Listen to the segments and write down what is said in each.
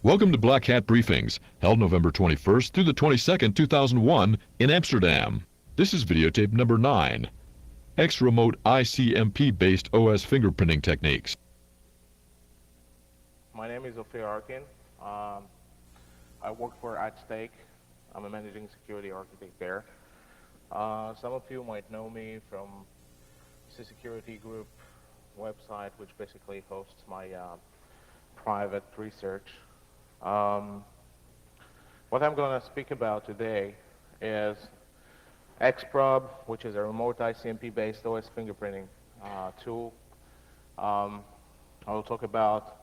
Welcome to Black Hat Briefings, held November 21st through the 22nd, 2001 in Amsterdam. This is videotape number 9, X-Remote ICMP-based OS fingerprinting techniques. My name is Ofir Arkin. I work for At Stake. I'm a managing security architect there. Some of you might know me from the security group website, which basically hosts my private research. What I'm going to speak about today is Xprob, which is a remote ICMP-based OS fingerprinting tool. I will talk about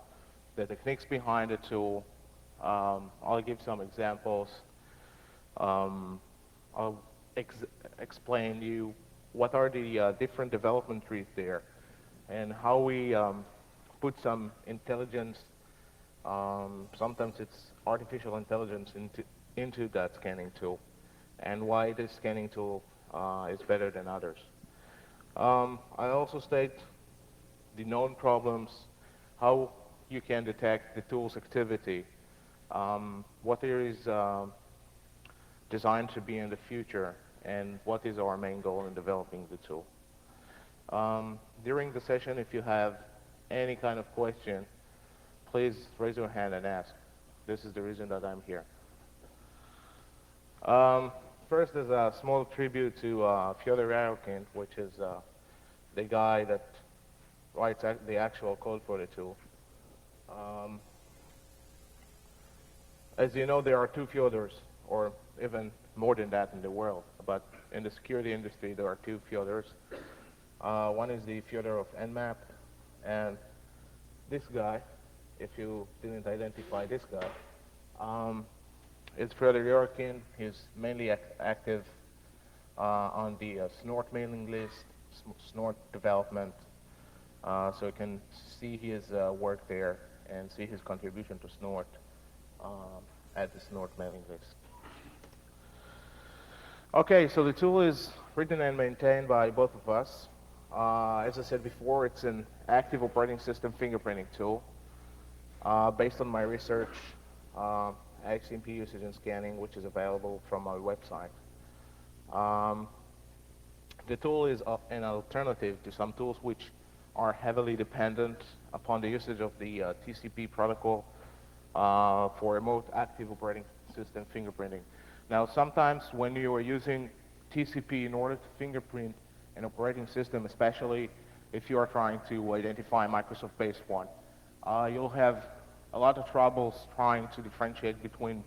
the techniques behind the tool. I'll give some examples. I'll explain to you what are the different development trees there and how we put some intelligence, sometimes it's artificial intelligence, into that scanning tool, and why this scanning tool is better than others. I also state the known problems, how you can detect the tool's activity, what it is designed to be in the future, and what is our main goal in developing the tool. During the session, if you have any kind of question, please raise your hand and ask. This is the reason that I'm here. First is a small tribute to Fyodor Arkin, which is the guy that writes the actual code for the tool. As you know, there are two Fyodors, or even more than that in the world, but in the security industry there are two Fyodors. One is the Fyodor of Nmap, and this guy, if you didn't identify this guy, is Fyodor Arkin. He's mainly active on the Snort mailing list, Snort development, so you can see his work there and see his contribution to Snort at the Snort mailing list. Okay, so the tool is written and maintained by both of us. As I said before, it's an active operating system fingerprinting tool based on my research, ICMP usage and scanning, which is available from our website. The tool is an alternative to some tools which are heavily dependent upon the usage of the TCP protocol for remote active operating system fingerprinting. Now, sometimes when you are using TCP in order to fingerprint an operating system, especially if you are trying to identify Microsoft-based one, you'll have a lot of troubles trying to differentiate between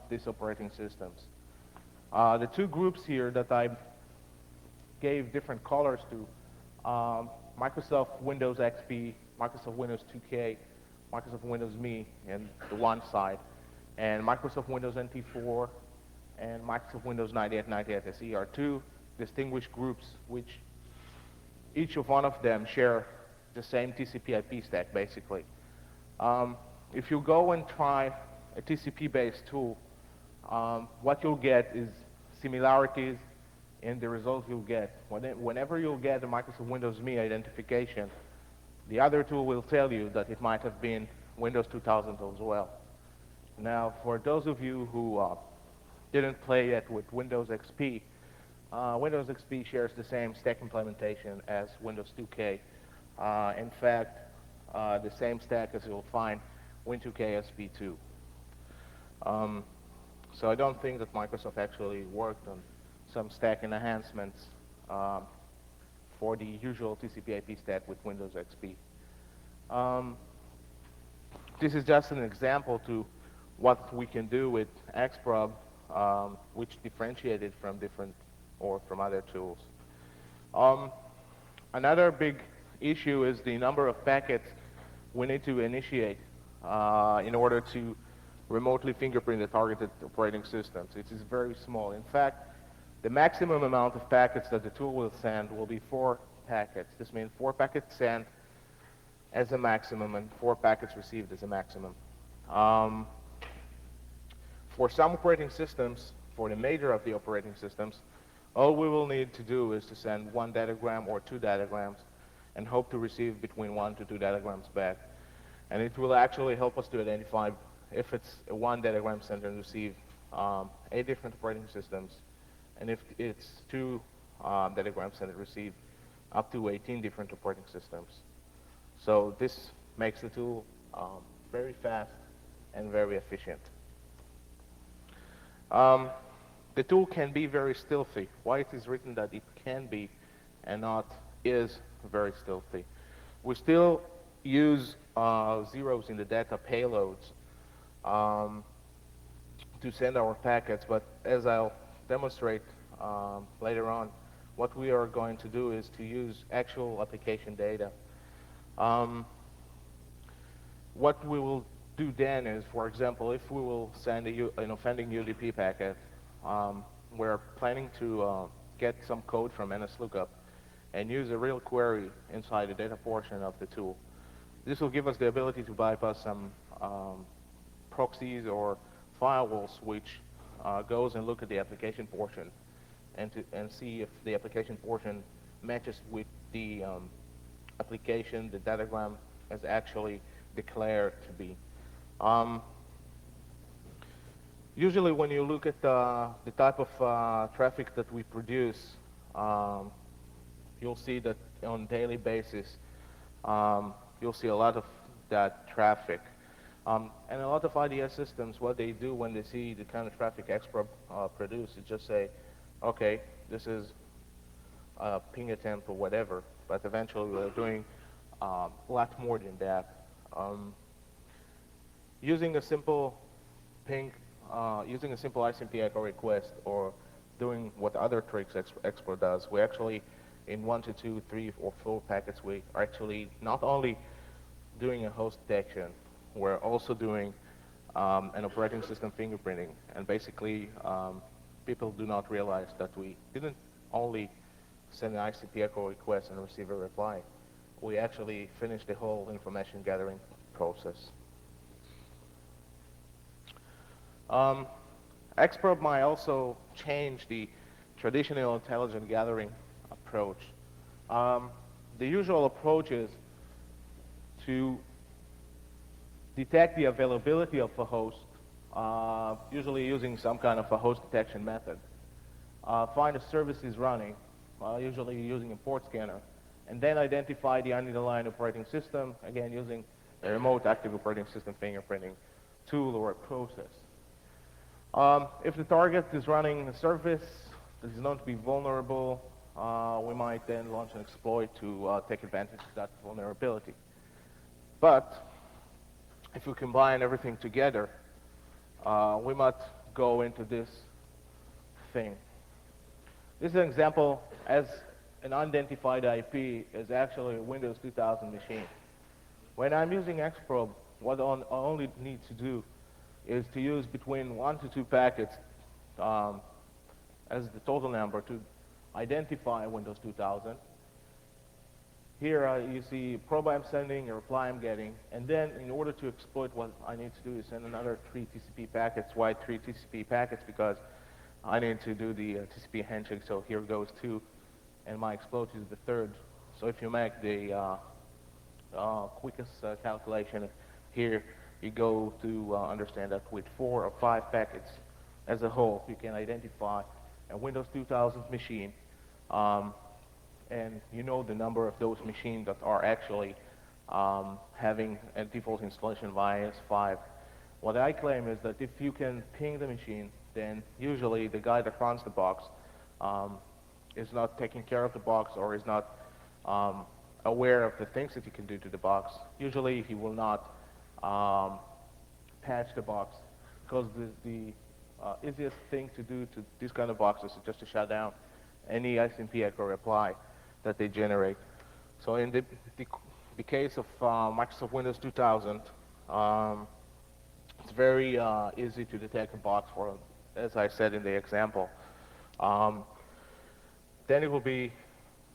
these operating systems. The two groups here that I gave different colors to, Microsoft Windows XP, Microsoft Windows 2K, Microsoft Windows Me and the one side, and Microsoft Windows NT4 and Microsoft Windows 98 SE are two distinguished groups which each of one of them share the same TCP IP stack basically. If you go and try a TCP-based tool, what you'll get is similarities in the results you'll get. Whenever you'll get a Microsoft Windows Me identification, the other tool will tell you that it might have been Windows 2000 as well. Now, for those of you who didn't play yet with Windows XP, Windows XP shares the same stack implementation as Windows 2K. In fact, the same stack as you'll find Win2K SP2. So I don't think that Microsoft actually worked on some stack enhancements for the usual TCP IP stack with Windows XP. This is just an example to what we can do with Xprob, which differentiated from other tools. Another big issue is the number of packets we need to initiate in order to remotely fingerprint the targeted operating systems. It is very small. In fact, the maximum amount of packets that the tool will send will be 4 packets. This means 4 packets sent as a maximum and 4 packets received as a maximum. For some operating systems, for the major of the operating systems, all we will need to do is to send 1 datagram or 2 datagrams and hope to receive between 1 to 2 datagrams back. And it will actually help us to identify if it's one datagram sent and received 8 different operating systems, and if it's 2 datagrams sent and received up to 18 different operating systems. So this makes the tool very fast and very efficient. The tool can be very stealthy. Why it is written that it can be and not is very stealthy. We still use zeros in the data payloads to send our packets, but as I'll demonstrate later on, what we are going to do is to use actual application data. What we will do then is, for example, if we will send an offending UDP packet, we're planning to get some code from NSLOOKUP and use a real query inside the data portion of the tool. This will give us the ability to bypass some proxies or firewalls which goes and look at the application portion and see if the application portion matches with the application the datagram is actually declared to be. Usually when you look at the type of traffic that we produce, you'll see that on a daily basis, you'll see a lot of that traffic. And a lot of IDS systems, what they do when they see the kind of traffic Xprobe produce is just say, okay, this is a ping attempt or whatever, but eventually we're doing a lot more than that. Using a simple ping, using a simple ICMP echo request or doing what other tricks Xprobe does, we actually, in 1 to 2, 3, or 4 packets, we are actually not only doing a host detection, we're also doing an operating system fingerprinting. And basically, people do not realize that we didn't only send an ICMP echo request and receive a reply. We actually finished the whole information gathering process. Xprobe might also change the traditional intelligent gathering approach. The usual approach is to detect the availability of a host, usually using some kind of a host detection method. Find a service is running, usually using a port scanner, and then identify the underlying operating system, again using a remote active operating system fingerprinting tool or a process. If the target is running a service that is known to be vulnerable, we might then launch an exploit to take advantage of that vulnerability. But if we combine everything together, we might go into this thing. This is an example as an unidentified IP is actually a Windows 2000 machine. When I'm using Xprobe, what I only need to do is to use between 1 to 2 packets as the total number to identify Windows 2000. Here you see probe I'm sending, a reply I'm getting, and then in order to exploit what I need to do is send another 3 TCP packets. Why 3 TCP packets? Because I need to do the TCP handshake, so here goes 2, and my exploit is the 3rd. So if you make the quickest calculation here, you go to understand that with 4 or 5 packets as a whole, you can identify a Windows 2000 machine, and you know the number of those machines that are actually having a default installation via S5. What I claim is that if you can ping the machine, then usually the guy that runs the box is not taking care of the box or is not aware of the things that you can do to the box. Usually he will not patch the box, because the easiest thing to do to these kind of boxes is just to shut down any ICMP echo reply that they generate. So in the case of Microsoft Windows 2000, it's very easy to detect a box for, as I said in the example. Then it will be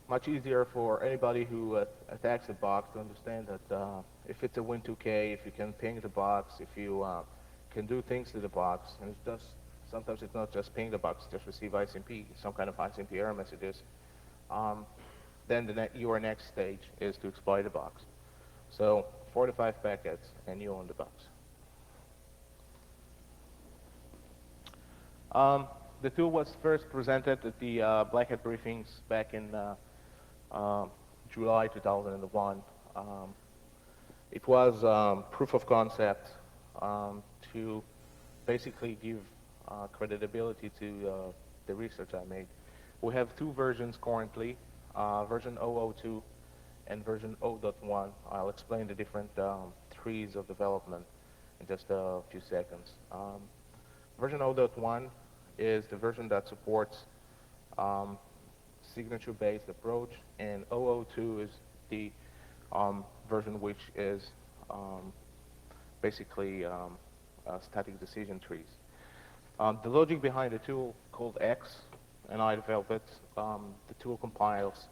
much easier for anybody who attacks a box to understand that if it's a Win2K, if you can ping the box, if you can do things to the box, and it's just, sometimes it's not just ping the box, just receive ICMP, some kind of ICMP error messages, then your next stage is to exploit the box. So 4 to 5 packets, and you own the box. The tool was first presented at the Black Hat briefings back in July 2001. It was proof of concept to basically give credibility to the research I made. We have two versions currently, version 002 and version 0.1. I'll explain the different trees of development in just a few seconds. Version 0.1 is the version that supports signature-based approach, and 002 is the version which is basically static decision trees. The logic behind the tool called X, and I developed it, the tool compiles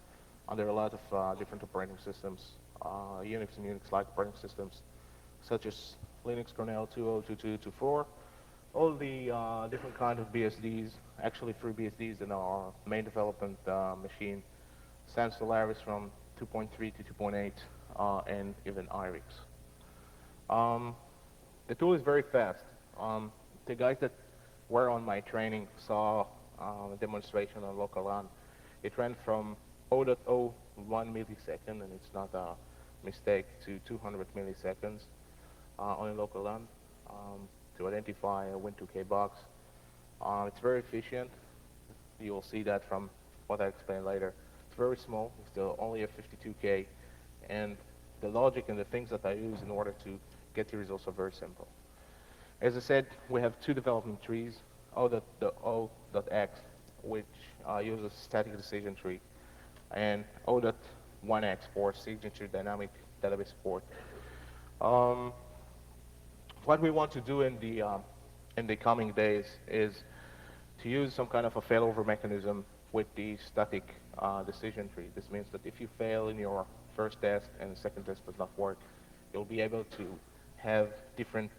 under a lot of different operating systems, Unix and Unix-like operating systems, such as Linux kernel 202224, all the different kind of BSDs, actually 3 BSDs in our main development machine, Sans Solaris from 2.3 to 2.8, and even IRIX. The tool is very fast. The guys that were on my training saw a demonstration on local LAN. It ran from 0.01 millisecond, and it's not a mistake, to 200 milliseconds on a local LAN to identify a Win2K box. It's very efficient. You will see that from what I explain later. It's very small. It's still only a 52K, and the logic and the things that I use in order to get the results are very simple. As I said, we have two development trees, O.X, which uses static decision tree, and O.1x for signature dynamic database support. What we want to do in the coming days is to use some kind of a failover mechanism with the static decision tree. This means that if you fail in your first test and the second test does not work, you'll be able to have different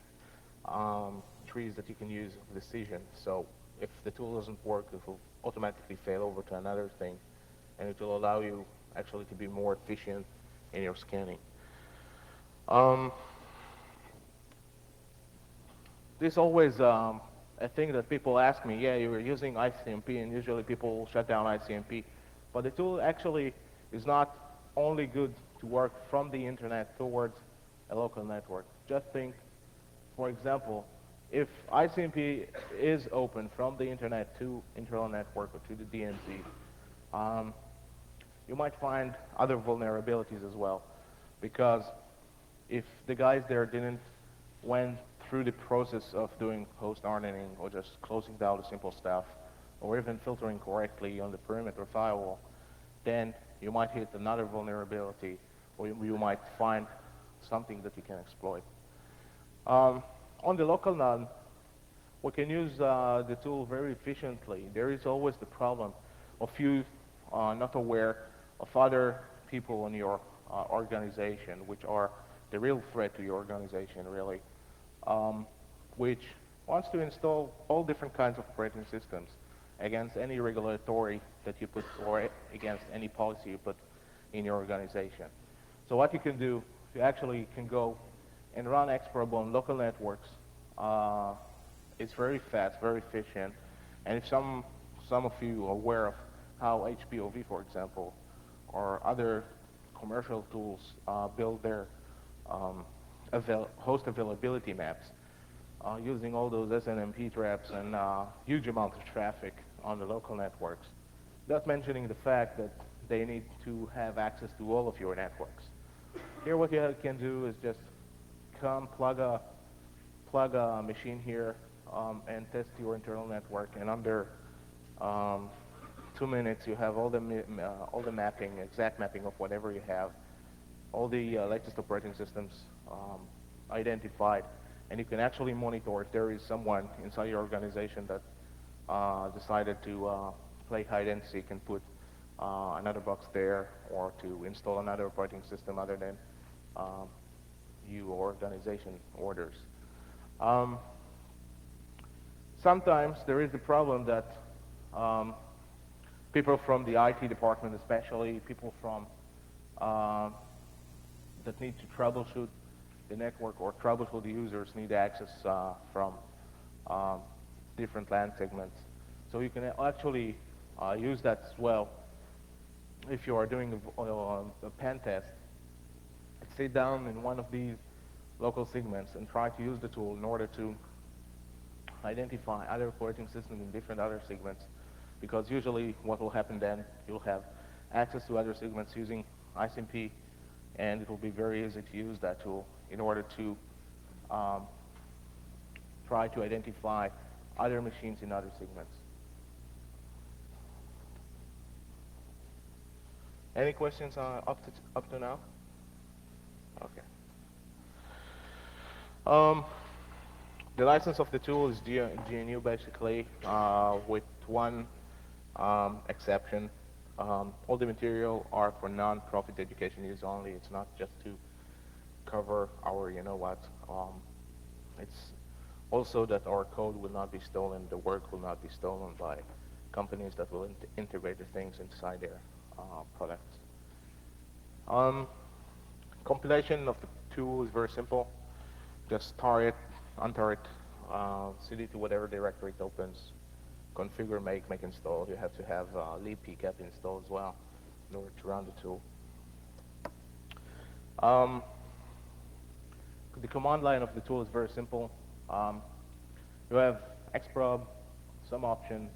trees that you can use of decision. So if the tool doesn't work, it will automatically fail over to another thing, and it will allow you actually to be more efficient in your scanning. There's always a thing that people ask me, yeah, you're using ICMP, and usually people shut down ICMP. But the tool actually is not only good to work from the internet towards a local network. Just think, for example, if ICMP is open from the internet to internal network or to the DMZ, you might find other vulnerabilities as well. Because if the guys there didn't went through the process of doing host hardening or just closing down the simple stuff, or even filtering correctly on the perimeter firewall, then you might hit another vulnerability, or you might find something that you can exploit. On the local NAN, we can use the tool very efficiently. There is always the problem of you not aware of other people in your organization, which are the real threat to your organization, really, which wants to install all different kinds of operating systems against any regulatory that you put, or against any policy you put in your organization. So what you can do, you actually can go and run Xprobe on local networks. It's very fast, very efficient, and if some of you are aware of how HPOV, for example, or other commercial tools build their host availability maps, using all those SNMP traps and huge amount of traffic on the local networks, not mentioning the fact that they need to have access to all of your networks. Here what you can do is just come plug a machine here and test your internal network, and under 2 minutes you have all the mapping, exact mapping of whatever you have, all the latest operating systems identified, and you can actually monitor if there is someone inside your organization that decided to play hide and seek and put another box there, or to install another operating system other than your organization orders. Sometimes there is the problem that people from the IT department, especially people from that need to troubleshoot the network or troubleshoot users need access from um, different LAN segments. So you can actually use that as well if you are doing a pen test. Sit down in one of these local segments and try to use the tool in order to identify other operating systems in different other segments, because usually what will happen then, you'll have access to other segments using ICMP, and it will be very easy to use that tool in order to try to identify other machines in other segments. Any questions up to now? Okay. The license of the tool is GNU basically, with one exception. All the material are for non-profit education use only. It's not just to cover our, you know what. It's also that our code will not be stolen, the work will not be stolen by companies that will integrate the things inside their products. Compilation of the tool is very simple. Just tar it, untar it, cd to whatever directory it opens, configure, make install. You have to have libpcap installed as well in order to run the tool. The command line of the tool is very simple. You have xprob, some option,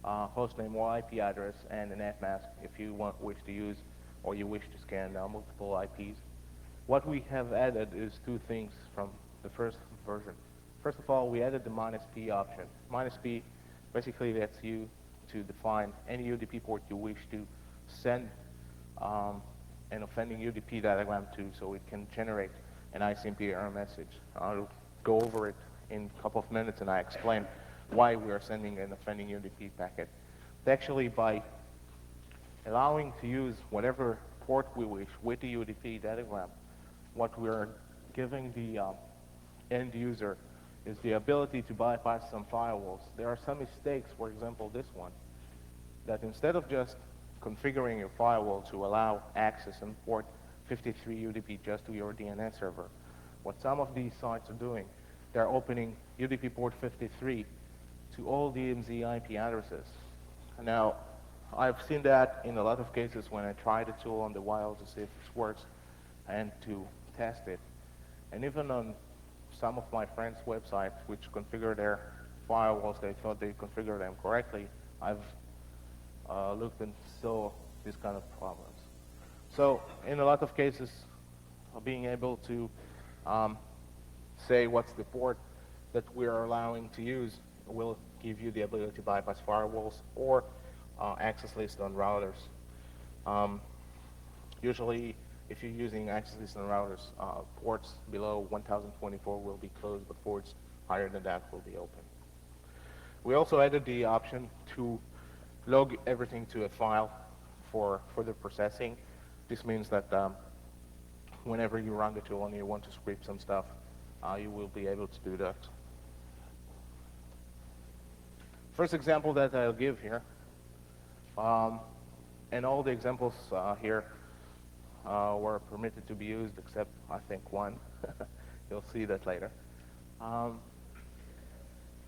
hostname or IP address, and an netmask if you wish to use or you wish to scan multiple IPs. What we have added is two things from the first version. First of all, we added the -p option. -p basically lets you to define any UDP port you wish to send an offending UDP diagram to, so it can generate an ICMP error message. I'll go over it in a couple of minutes, and I explain why we are sending an offending UDP packet. Actually, by allowing to use whatever port we wish with the UDP diagram, what we're giving the end user is the ability to bypass some firewalls. There are some mistakes, for example this one, that instead of just configuring your firewall to allow access and port 53 UDP just to your DNS server, what some of these sites are doing, they're opening UDP port 53 to all DMZ IP addresses. Now, I've seen that in a lot of cases when I try the tool on the wild to see if it works and to test it. And even on some of my friends' websites which configure their firewalls, they thought they configured them correctly. I've looked and saw these kind of problems. So in a lot of cases, being able to say what's the port that we're allowing to use will give you the ability to bypass firewalls or access list on routers. Usually, if you're using access list on routers, ports below 1024 will be closed, but ports higher than that will be open. We also added the option to log everything to a file for further processing. This means that whenever you run the tool and you want to script some stuff, you will be able to do that. First example that I'll give here, and all the examples here were permitted to be used except, I think, one. You'll see that later.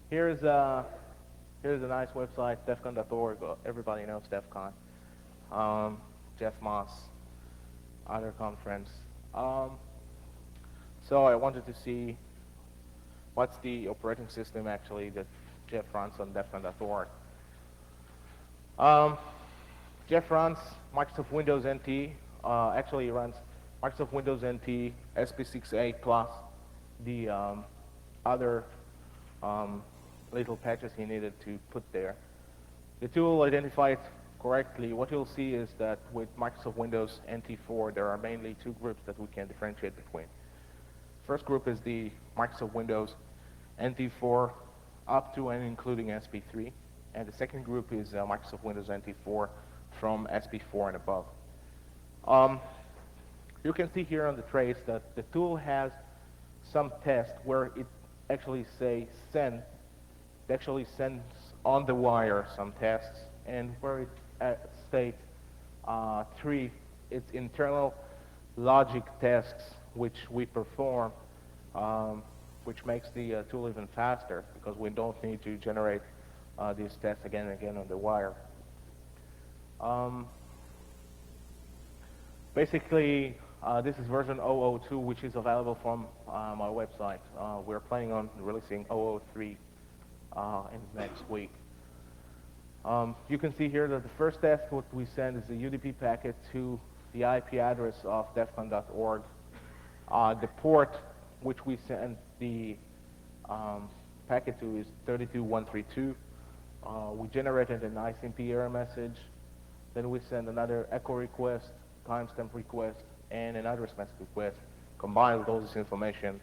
Here's a nice website, defcon.org. Everybody knows DEFCON. Jeff Moss, other conference. So I wanted to see what's the operating system actually that Jeff runs on defcon.org. Jeff runs Microsoft Windows NT. Actually, he runs Microsoft Windows NT, SP6A plus the other little patches he needed to put there. The tool identified correctly. What you'll see is that with Microsoft Windows NT4, there are mainly two groups that we can differentiate between. First group is the Microsoft Windows NT4 up to and including SP3, and the second group is Microsoft Windows NT4 from SP4 and above. You can see here on the trace that the tool has some test where it actually says send. It actually sends on the wire some tests, and where it states 3, it's internal logic tests which we perform, which makes the tool even faster because we don't need to generate these tests again and again on the wire. Basically, this is version 002, which is available from my website. We're planning on releasing 003 in next week. You can see here that the first test what we send is a UDP packet to the IP address of defcon.org. The port which we send the packet to is 32132. We generated an ICMP error message. Then we send another echo request, timestamp request, and an address message request. Combined with all this information,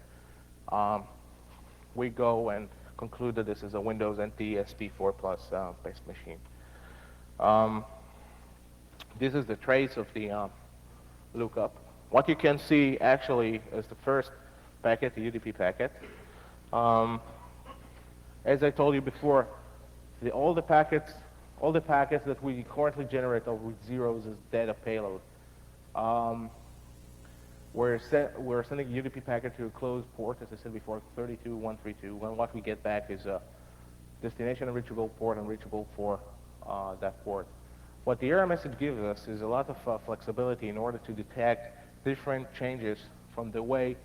we go and conclude that this is a Windows NT SP4 Plus based machine. This is the trace of the lookup. What you can see actually is the first packet, the UDP packet. As I told you before, all the packets that we currently generate are with zeros as data payload. We're sending a UDP packet to a closed port, as I said before, 32132, and what we get back is a destination unreachable port unreachable for that port. What the error message gives us is a lot of flexibility in order to detect different changes from the way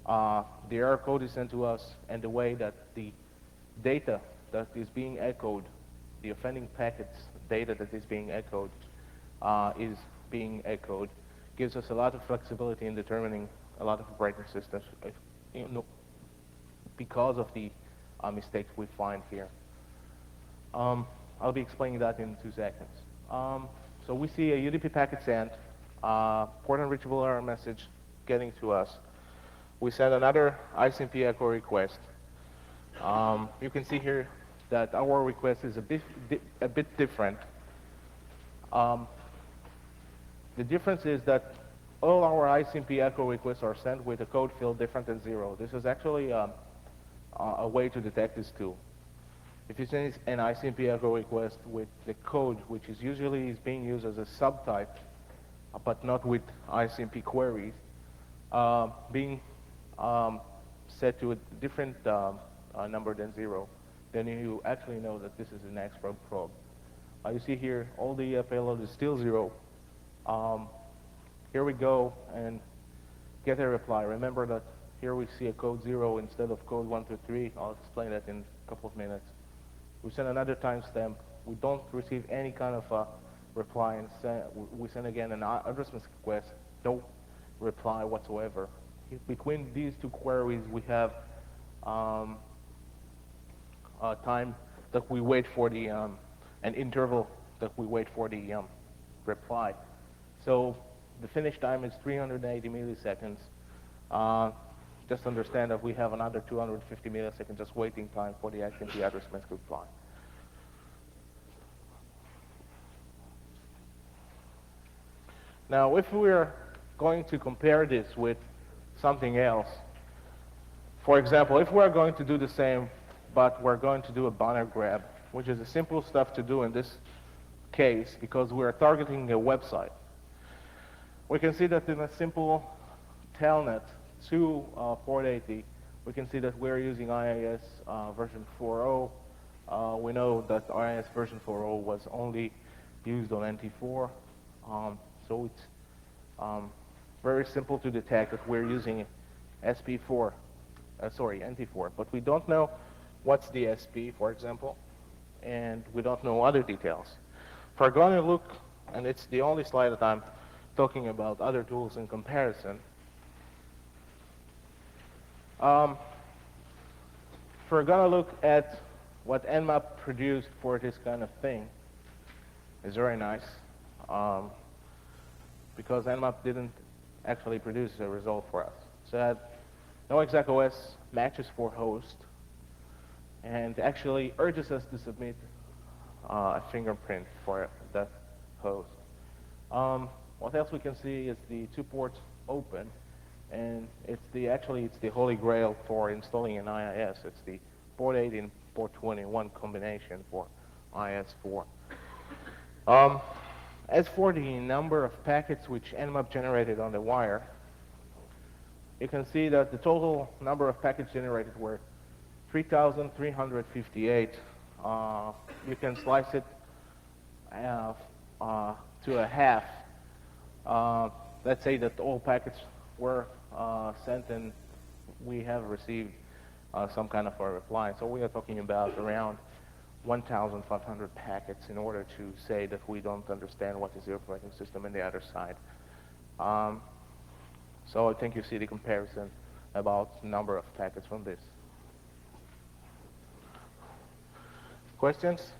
the error code is sent to us and the way that the data that is being echoed, the offending packet's data that is being echoed, gives us a lot of flexibility in determining a lot of operating systems, because of the mistakes we find here. I'll be explaining that in 2 seconds. So we see a UDP packet sent, port unreachable error message getting to us. We send another ICMP echo request. You can see here that our request is a bit different. The difference is that all our ICMP echo requests are sent with a code field different than 0. This is actually a way to detect this tool. If you send an ICMP echo request with the code, which is usually being used as a subtype, but not with ICMP queries, being set to a different number than 0, then you actually know that this is an X-probe probe. You see here, all the payload is still 0. Here we go and get a reply. Remember that here we see a code 0 instead of code 1 to 3. I'll explain that in a couple of minutes. We send another timestamp. We don't receive any kind of reply, and we send again an address message request. No reply whatsoever. Between these 2 queries, we have time that we wait for the an interval that we wait for the reply. So the finish time is 380 milliseconds. Just understand that we have another 250 milliseconds just waiting time for the ICMP address message reply. Now, if we're going to compare this with something else, for example, if we're going to do the same, but we're going to do a banner grab, which is a simple stuff to do in this case because we're targeting a website, we can see that in a simple telnet to port 80, we can see that we're using IIS version 4.0. We know that IIS version 4.0 was only used on NT4, so it's very simple to detect that we're using NT4, but we don't know what's the SP, for example, and we don't know other details. If we're going to look, and it's the only slide that I'm talking about other tools in comparison. If we're going to look at what Nmap produced for this kind of thing, it's very nice, because Nmap didn't actually produce a result for us. So that no exec OS matches for host, and actually urges us to submit a fingerprint for that host. What else we can see is the 2 ports open, and it's the holy grail for installing an IIS. It's the port 80 and port 21 combination for IS4. As for the number of packets which Nmap generated on the wire, you can see that the total number of packets generated were 3,358. You can slice it to a half. Let's say that all packets were sent and we have received some kind of a reply. So we are talking about around 1,500 packets in order to say that we don't understand what is the operating system on the other side. So I think you see the comparison about number of packets from this. Questions?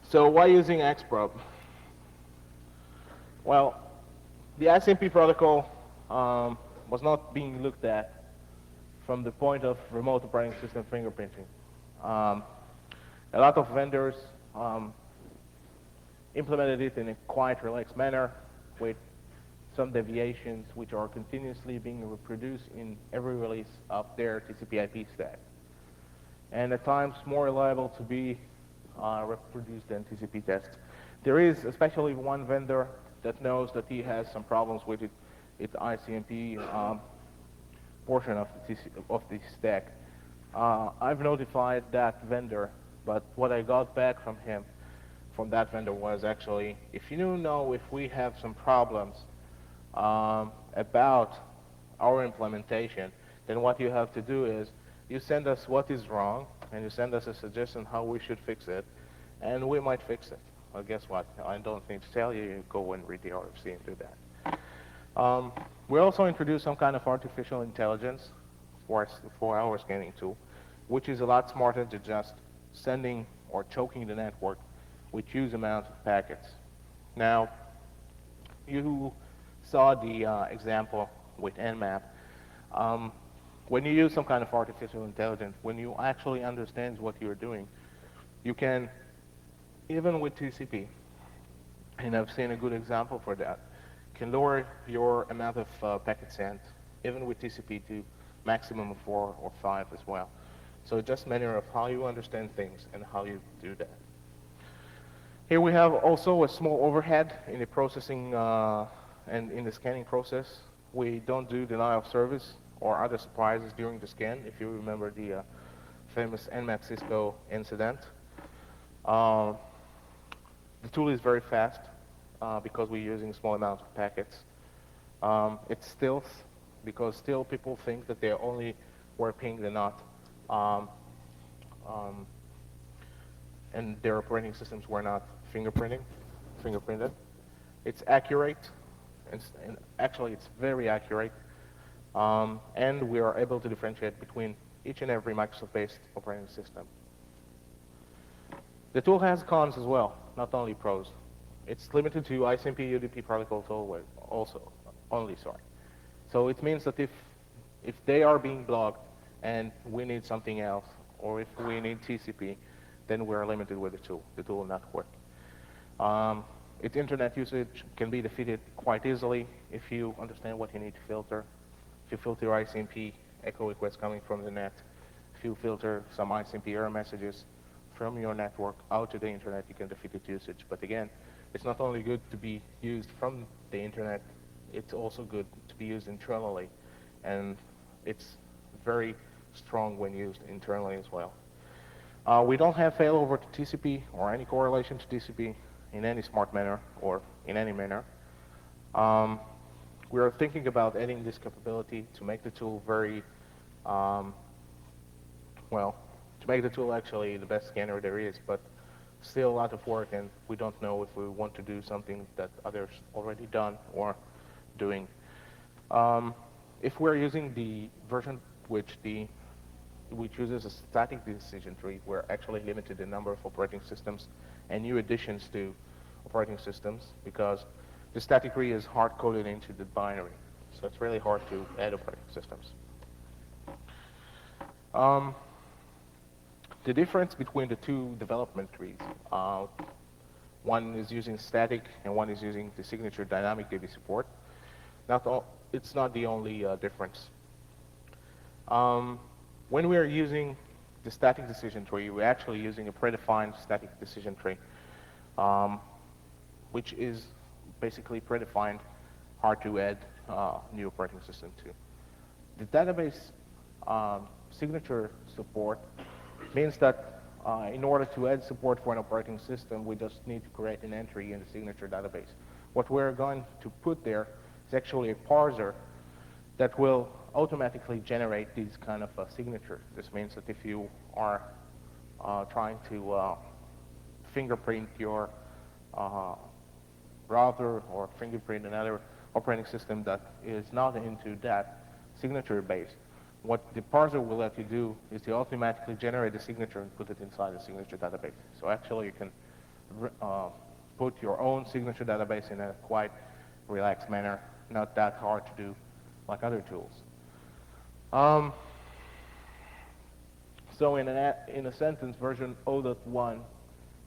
So why using Xprobe? Well, the ICMP protocol was not being looked at from the point of remote operating system fingerprinting. A lot of vendors implemented it in a quite relaxed manner with some deviations which are continuously being reproduced in every release of their TCP/IP stack, and at times more reliable to be reproduced than TCP tests. There is especially one vendor that knows that he has some problems with its ICMP portion of the stack. I've notified that vendor, but what I got back from him, from that vendor, was actually, if you know if we have some problems about our implementation, then what you have to do is you send us what is wrong and you send us a suggestion how we should fix it, and we might fix it. Well, guess what? I don't need to tell you. You go and read the RFC and do that. We also introduced some kind of artificial intelligence for our scanning tool, which is a lot smarter than just sending or choking the network with huge amounts of packets. Now, you saw the example with Nmap. When you use some kind of artificial intelligence, when you actually understand what you're doing, you can, even with TCP, and I've seen a good example for that, can lower your amount of packet sent, even with TCP, to maximum of 4 or 5 as well. So it's just a matter of how you understand things and how you do that. Here we have also a small overhead in the processing and in the scanning process. We don't do denial of service or other surprises during the scan, if you remember the famous Nmap Cisco incident. The tool is very fast because we're using small amounts of packets. It's stealth because still people think that they only were pinged and not, and their operating systems were not fingerprinted. It's accurate, and actually it's very accurate, and we are able to differentiate between each and every Microsoft-based operating system. The tool has cons as well, not only pros. It's limited to ICMP UDP protocols only. So it means that if they are being blocked and we need something else, or if we need TCP, then we're limited with the tool. The tool will not work. Its internet usage can be defeated quite easily if you understand what you need to filter. If you filter ICMP echo requests coming from the net, if you filter some ICMP error messages from your network out to the internet, you can defeat its usage. But again, it's not only good to be used from the internet, it's also good to be used internally. And it's very strong when used internally as well. We don't have failover to TCP or any correlation to TCP in any smart manner or in any manner. We are thinking about adding this capability to make the tool very, to make the tool actually the best scanner there is, but still a lot of work, and we don't know if we want to do something that others already done or doing. If we're using the version which uses a static decision tree, we're actually limited the number of operating systems and new additions to operating systems because the static tree is hard-coded into the binary. So it's really hard to add operating systems. The difference between the two development trees, one is using static and one is using the signature dynamic DB support. It's not the only difference. When we are using the static decision tree, we're actually using a predefined static decision tree. which is basically predefined, hard to add new operating system to. The database signature support means that in order to add support for an operating system, we just need to create an entry in the signature database. What we're going to put there is actually a parser that will automatically generate these kind of signatures. This means that if you are trying to fingerprint your router or fingerprint another operating system that is not into that signature base, what the parser will let you do is to automatically generate the signature and put it inside the signature database. So actually you can put your own signature database in a quite relaxed manner, not that hard to do like other tools. So in a sentence, version 0.1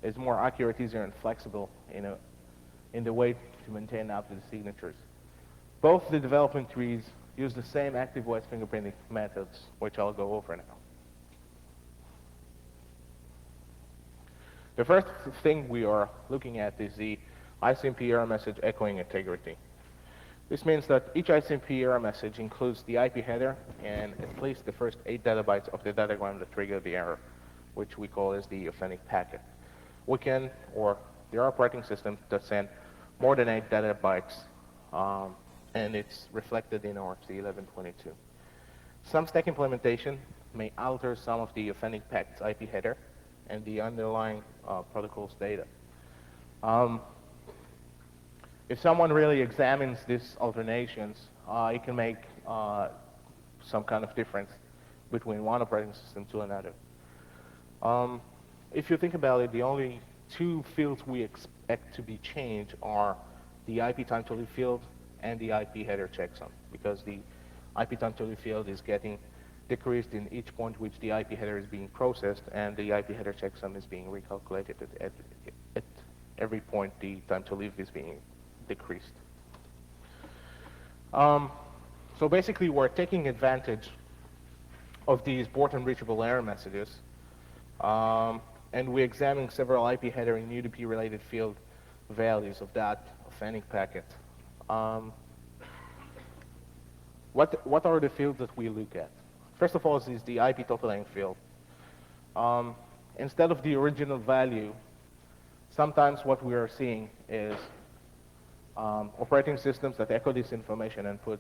is more accurate, easier, and flexible in the way to maintain updated signatures. Both the development trees use the same active voice fingerprinting methods, which I'll go over now. The first thing we are looking at is the ICMP error message echoing integrity. This means that each ICMP error message includes the IP header and at least the first 8 databytes of the datagram that trigger the error, which we call as the offending packet. We can, or there are operating systems that send more than 8 databytes, and it's reflected in RFC 1122. Some stack implementation may alter some of the offending packet's IP header and the underlying protocol's data. If someone really examines these alternations, it can make some kind of difference between one operating system to another. If you think about it, the only 2 fields we expect to be changed are the IP time to live field and the IP header checksum, because the IP time to live field is getting decreased in each point which the IP header is being processed, and the IP header checksum is being recalculated at every point the time to live is being decreased. So basically we're taking advantage of these port unreachable error messages, and we're examining several IP header and UDP related field values of that offending packet. What are the fields that we look at? First of all is the IP totaling field. Instead of the original value, sometimes what we are seeing is operating systems that echo this information and put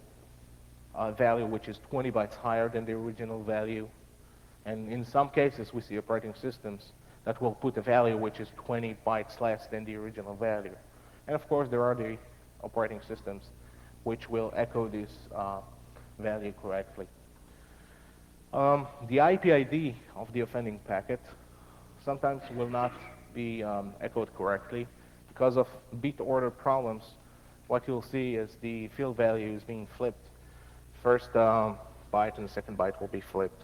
a value which is 20 bytes higher than the original value. And in some cases, we see operating systems that will put a value which is 20 bytes less than the original value. And of course, there are the operating systems which will echo this value correctly. The IP ID of the offending packet sometimes will not be echoed correctly. Because of bit order problems, what you'll see is the field value is being flipped. First byte and the second byte will be flipped.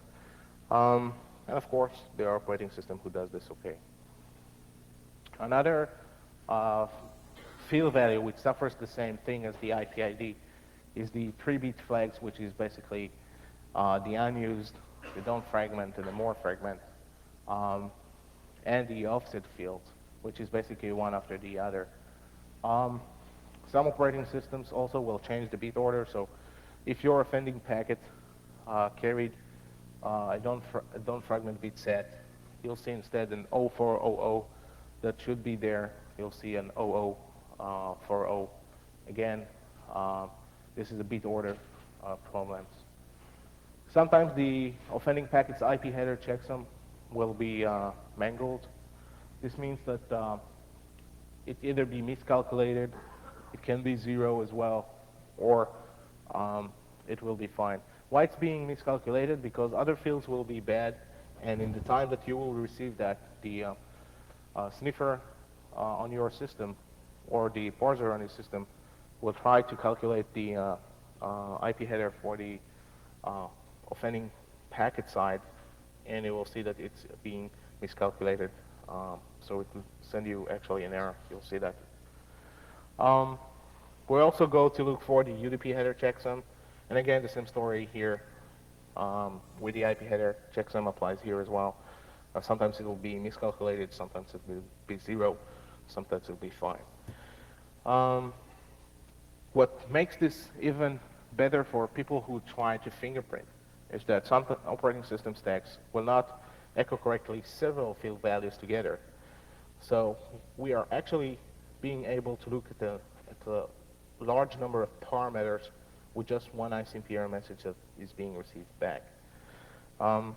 And of course, there are operating system who does this okay. Another field value which suffers the same thing as the IP ID is the 3-bit flags, which is basically the unused, the don't fragment, and the more fragment, and the offset field, which is basically one after the other. Some operating systems also will change the bit order, so if your offending packet carried a don't fragment bit set, you'll see instead an 0400 that should be there. You'll see an 0040. Again, this is a bit order problems. Sometimes the offending packet's IP header checksum will be mangled. This means that it either be miscalculated, it can be 0 as well, or it will be fine. Why it's being miscalculated? Because other fields will be bad, and in the time that you will receive that, the sniffer on your system or the parser on your system will try to calculate the IP header for the offending packet side, and it will see that it's being miscalculated. So it will send you actually an error. You'll see that. We'll also go to look for the UDP header checksum. And again, the same story here with the IP header checksum applies here as well. Sometimes it will be miscalculated, sometimes it will be 0, sometimes it will be fine. Um, what makes this even better for people who try to fingerprint is that some operating system stacks will not echo correctly several field values together. So we are actually being able to look at the large number of parameters with just one ICMP error message that is being received back. Um,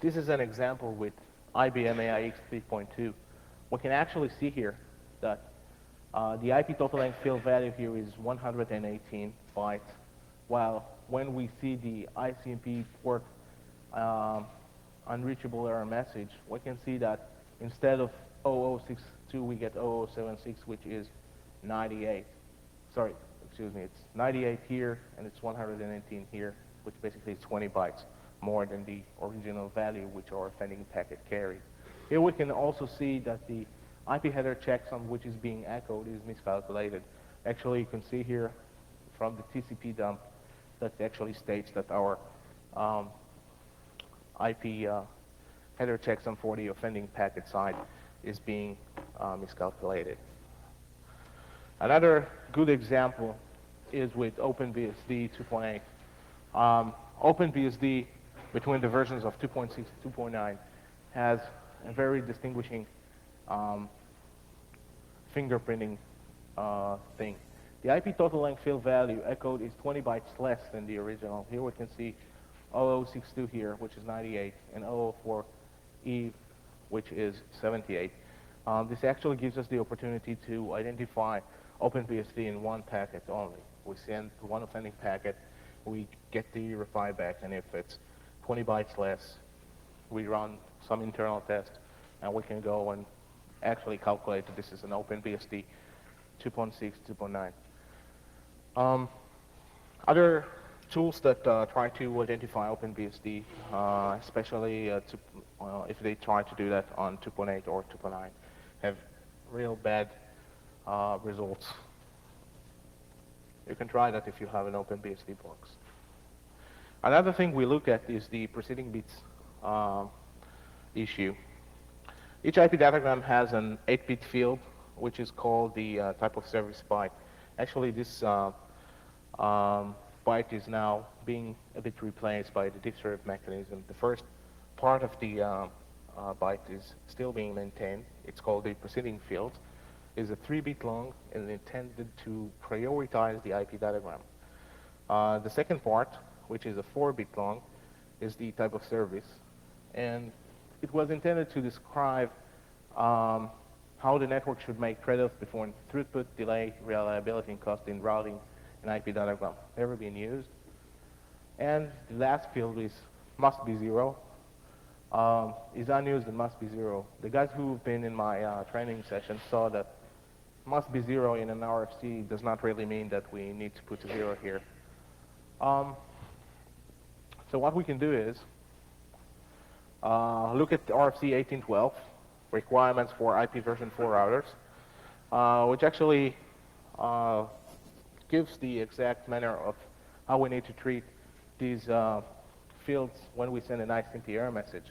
this is an example with IBM AIX 3.2. We can actually see here that the IP total length field value here is 118 bytes, while when we see the ICMP port unreachable error message, we can see that instead of 0062, we get 0076, which is 98. Sorry, excuse me, it's 98 here, and it's 118 here, which basically is 20 bytes more than the original value which our offending packet carried. Here we can also see that the IP header checksum which is being echoed is miscalculated. Actually, you can see here from the TCP dump that actually states that our IP header checksum for the offending packet side is being miscalculated. Another good example is with OpenBSD 2.8. OpenBSD, between the versions of 2.6 and 2.9, has a very distinguishing fingerprinting thing. The IP total length field value echoed is 20 bytes less than the original. Here we can see 0062 here, which is 98, and 004E, which is 78. This actually gives us the opportunity to identify OpenBSD in one packet only. We send one offending packet, we get the reply back, and if it's 20 bytes less, we run some internal test, and we can go and actually calculate that this is an OpenBSD 2.6, 2.9. Other tools that try to identify OpenBSD, especially if they try to do that on 2.8 or 2.9, have real bad results. You can try that if you have an OpenBSD box. Another thing we look at is the preceding bits issue. Each IP datagram has an 8-bit field, which is called the type of service byte. Actually, this byte is now being a bit replaced by the diffserv mechanism. The first part of the byte is still being maintained. It's called the preceding field. It's a 3-bit long and intended to prioritize the IP datagram. The second part, which is a 4-bit long, is the type of service. And it was intended to describe how the network should make trade-offs between throughput, delay, reliability, and cost in routing an IP datagram. Never been used. And the last field is must be 0. Is unused and must be 0. The guys who've been in my training session saw that must be 0 in an RFC does not really mean that we need to put a 0 here. So what we can do is look at the RFC 1812, requirements for IP version 4 routers, which actually gives the exact manner of how we need to treat these fields when we send an ICMP error message.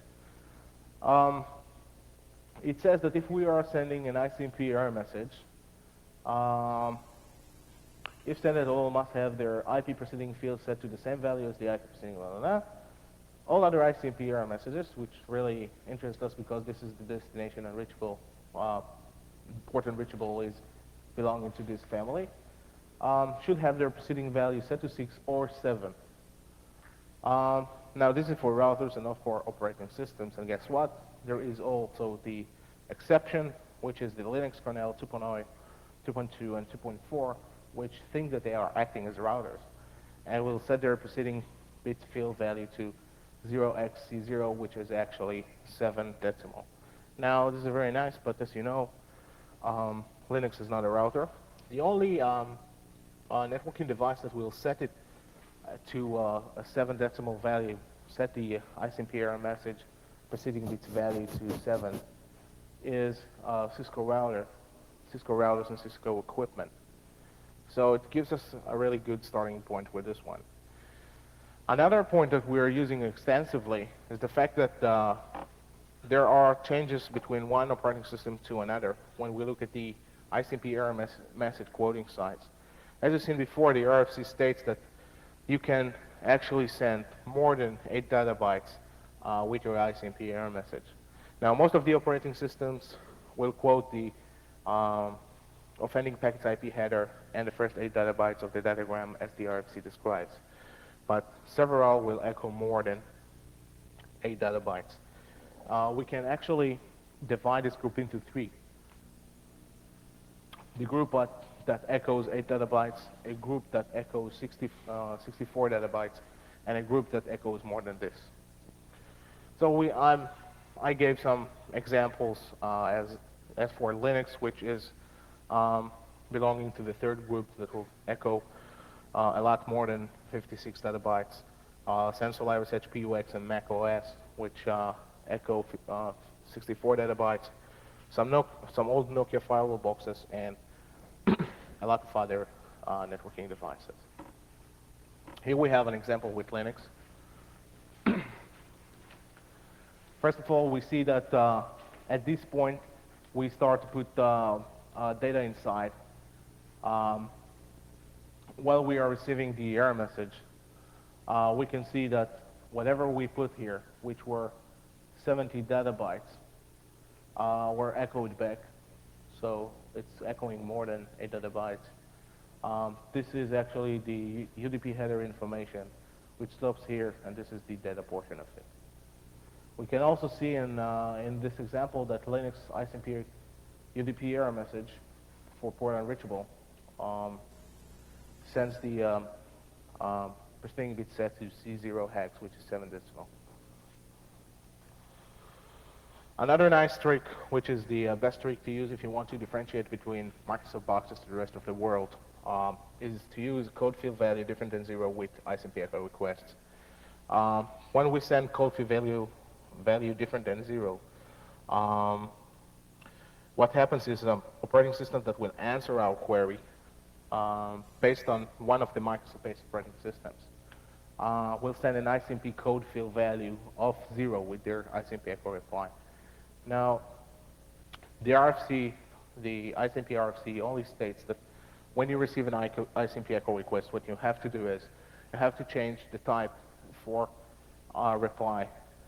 It says that if we are sending an ICMP error message, if sent at all must have their IP preceding field set to the same value as the IP preceding blah, blah, blah. All other ICMP error messages, which really interest us because this is the destination unreachable, port unreachable is belonging to this family, should have their preceding value set to 6 or 7. Now this is for routers and not for operating systems, and guess what? There is also the exception, which is the Linux kernel 2.0, 2.2, and 2.4, which think that they are acting as routers, and will set their preceding bit field value to 0xC0, which is actually 7 decimal. Now, this is very nice, but as you know, Linux is not a router. The only networking device that will set it to a 7 decimal value, set the ICMP error message preceding bits value to 7, is Cisco routers and Cisco equipment. So it gives us a really good starting point with this one. Another point that we're using extensively is the fact that there are changes between one operating system to another when we look at the ICMP error message quoting sites. As you've seen before, the RFC states that you can actually send more than 8 databytes with your ICMP error message. Now, most of the operating systems will quote the offending packet's IP header and the first 8 databytes of the datagram as the RFC describes. But several will echo more than 8 databytes. We can actually divide this group into 3. The group that echoes 8 databytes, a group that echoes 64 databytes, and a group that echoes more than this. So I gave some examples as for Linux, which is belonging to the third group that will echo a lot more than 56 databytes. Sensoliris HPUX and Mac OS, which echo 64 databytes. Some old Nokia firewall boxes, and a lot of other networking devices. Here we have an example with Linux. First of all, we see that at this point, we start to put data inside. While we are receiving the error message, we can see that whatever we put here, which were 70 databytes, were echoed back. So it's echoing more than 8 databytes. This is actually the UDP header information, which stops here, and this is the data portion of it. We can also see in this example that Linux ICMP UDP error message for port unreachable sends the pristine bit set to C0 hex, which is 7 decimal. Another nice trick, which is the best trick to use if you want to differentiate between Microsoft boxes to the rest of the world, is to use code field value different than 0 with ICMP echo requests. When we send code field value different than 0, what happens is an operating system that will answer our query based on one of the Microsoft-based operating systems will send an ICMP code field value of 0 with their ICMP echo reply. Now, the RFC, the ICMP RFC only states that when you receive an ICMP echo request, what you have to do is you have to change the type for reply,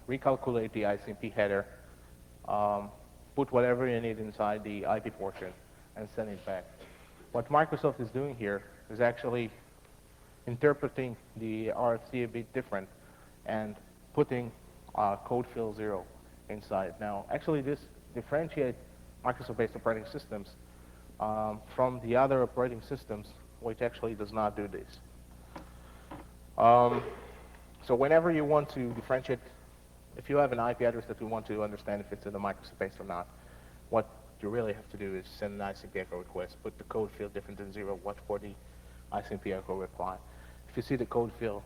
recalculate the ICMP header, put whatever you need inside the IP portion, and send it back. What Microsoft is doing here is actually interpreting the RFC a bit different and putting code field 0 inside. Now, actually, this differentiates Microsoft-based operating systems from the other operating systems, which actually does not do this. So whenever you want to differentiate, if you have an IP address that you want to understand if it's in the Microsoft base or not, what you really have to do is send an ICMP echo request, put the code field different than 0, watch for the ICMP echo reply. If you see the code field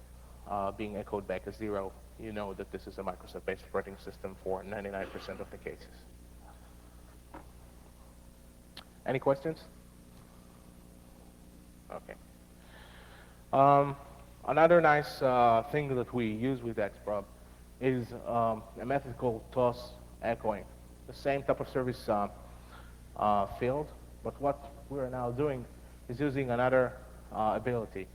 being echoed back as 0, you know that this is a Microsoft-based operating system for 99% of the cases. Any questions? Okay. Another nice thing that we use with XProb is a method called toss echoing. The same type of service field, but what we're now doing is using another ability.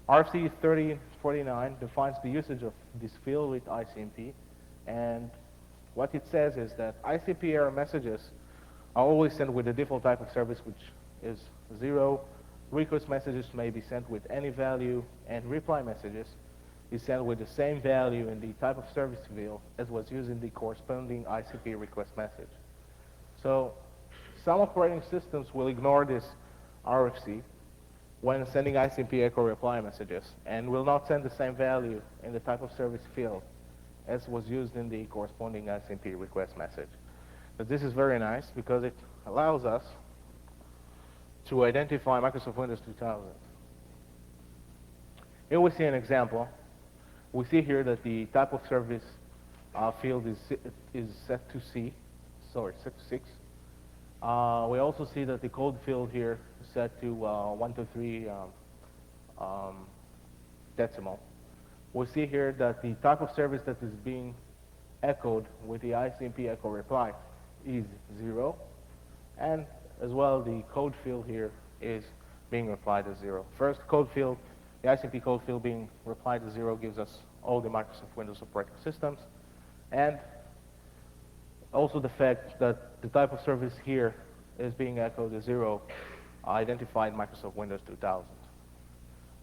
RFC 3049 defines the usage of this field with ICMP, and what it says is that ICMP error messages are always sent with the default type of service, which is 0. Request messages may be sent with any value, and reply messages is sent with the same value in the type of service field as was used in the corresponding ICMP request message. So some operating systems will ignore this RFC when sending ICMP echo reply messages and will not send the same value in the type of service field as was used in the corresponding ICMP request message. But this is very nice because it allows us to identify Microsoft Windows 2000. Here we see an example. We see here that the type of service field is set to 6. We also see that the code field here is set to 123 decimal. We see here that the type of service that is being echoed with the ICMP echo reply is 0, and as well, the code field here is being replied as 0. First code field, the ICMP code field being replied as 0 gives us all the Microsoft Windows operating systems, and also the fact that the type of service here is being echoed as 0 identified Microsoft Windows 2000.